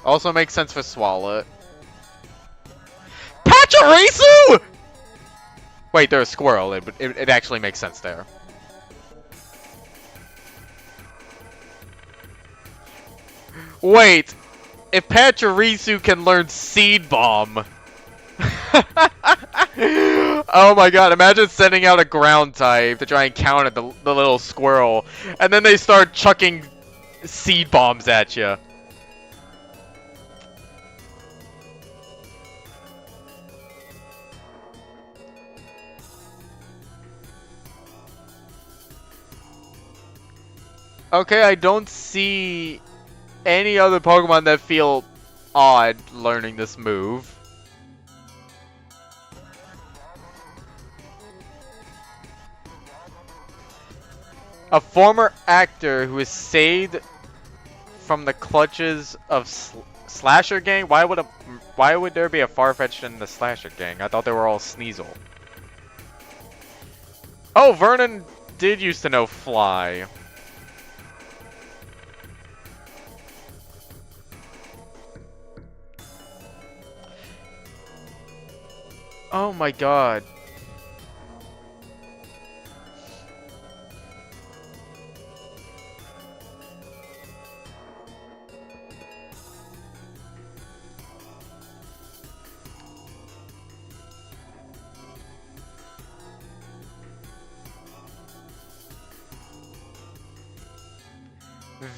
Also makes sense for Swallow. Pachirisu! Wait, they're a squirrel. It actually makes sense there. Wait, if Pachirisu can learn Seed Bomb. Oh my god, imagine sending out a ground type to try and counter the little squirrel, and then they start chucking Seed Bombs at you. Okay, I don't see any other Pokemon that feel odd learning this move. A former actor who is saved from the clutches of Slasher Gang? Why would there be a Farfetch'd in the Slasher Gang? I thought they were all Sneasel. Oh, Vernon did used to know Fly. Oh my god.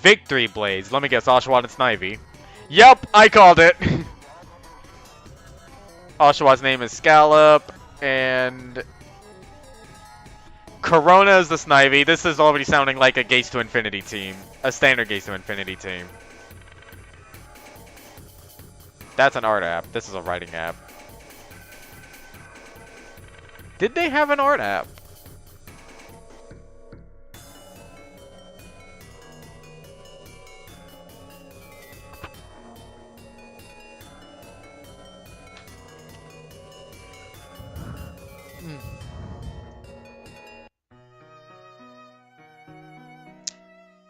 Victory Blades. Let me guess, Oshawott and Snivy. Yep, I called it. Oshawott's name is Scallop, and Corona is the Snivy. This is already sounding like a Gates to Infinity team. A standard Gates to Infinity team. That's an art app. This is a writing app. Did they have an art app?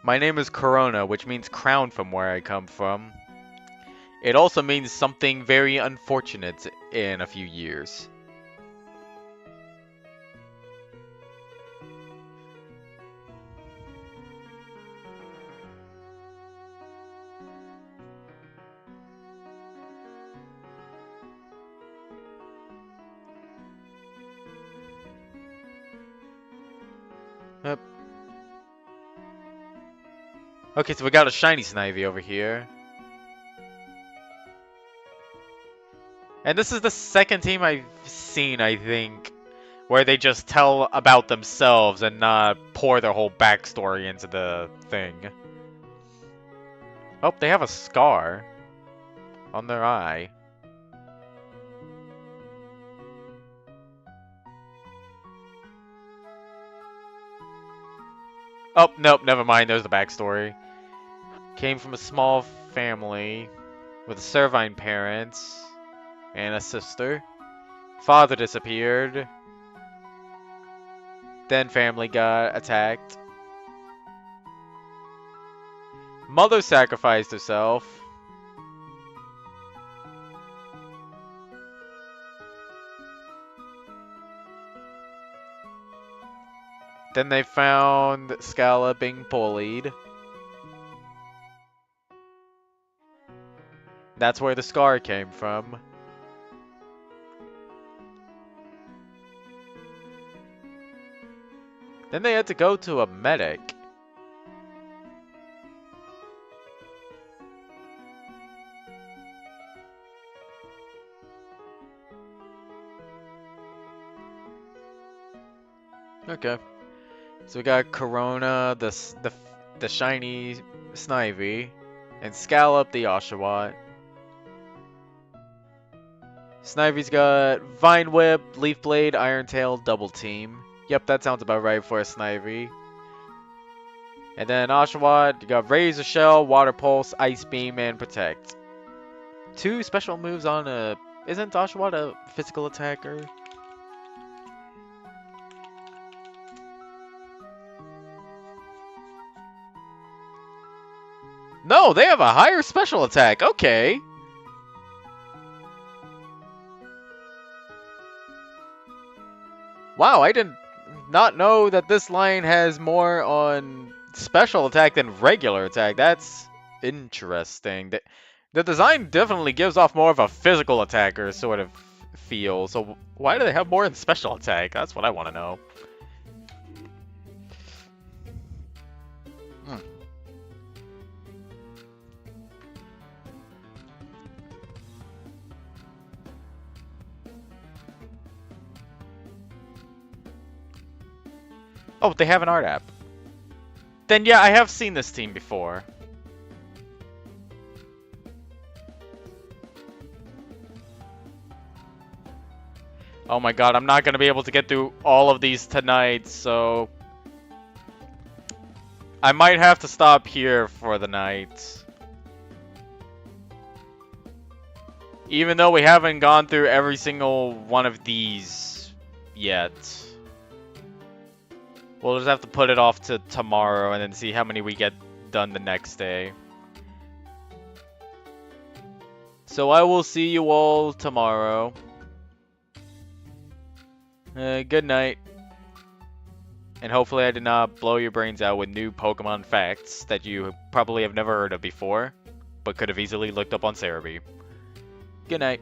My name is Corona, which means crown from where I come from. It also means something very unfortunate in a few years. Yep. Okay, so we got a shiny Snivy over here. And this is the second team I've seen, I think, where they just tell about themselves and not pour their whole backstory into the thing. Oh, they have a scar on their eye. Oh, nope, never mind, there's the backstory. Came from a small family with Servine parents and a sister. Father disappeared. Then family got attacked. Mother sacrificed herself. Then they found Scala being bullied. That's where the scar came from. Then they had to go to a medic. Okay. So we got Corona, the shiny Snivy, and Scallop the Oshawott. Snivy's got Vine Whip, Leaf Blade, Iron Tail, Double Team. Yep, that sounds about right for a Snivy. And then Oshawott, you got Razor Shell, Water Pulse, Ice Beam, and Protect. 2 special moves on a... Isn't Oshawott a physical attacker? No, they have a higher special attack. Okay. Wow, I did not know that this line has more on special attack than regular attack. That's interesting. The design definitely gives off more of a physical attacker sort of feel. So why do they have more in special attack? That's what I want to know. Oh, they have an art app. Then yeah, I have seen this team before. Oh my god, I'm not gonna be able to get through all of these tonight, so... I might have to stop here for the night. Even though we haven't gone through every single one of these yet. We'll just have to put it off to tomorrow and then see how many we get done the next day. So I will see you all tomorrow. Good night. And hopefully I did not blow your brains out with new Pokemon facts that you probably have never heard of before, but could have easily looked up on Cerebi. Good night.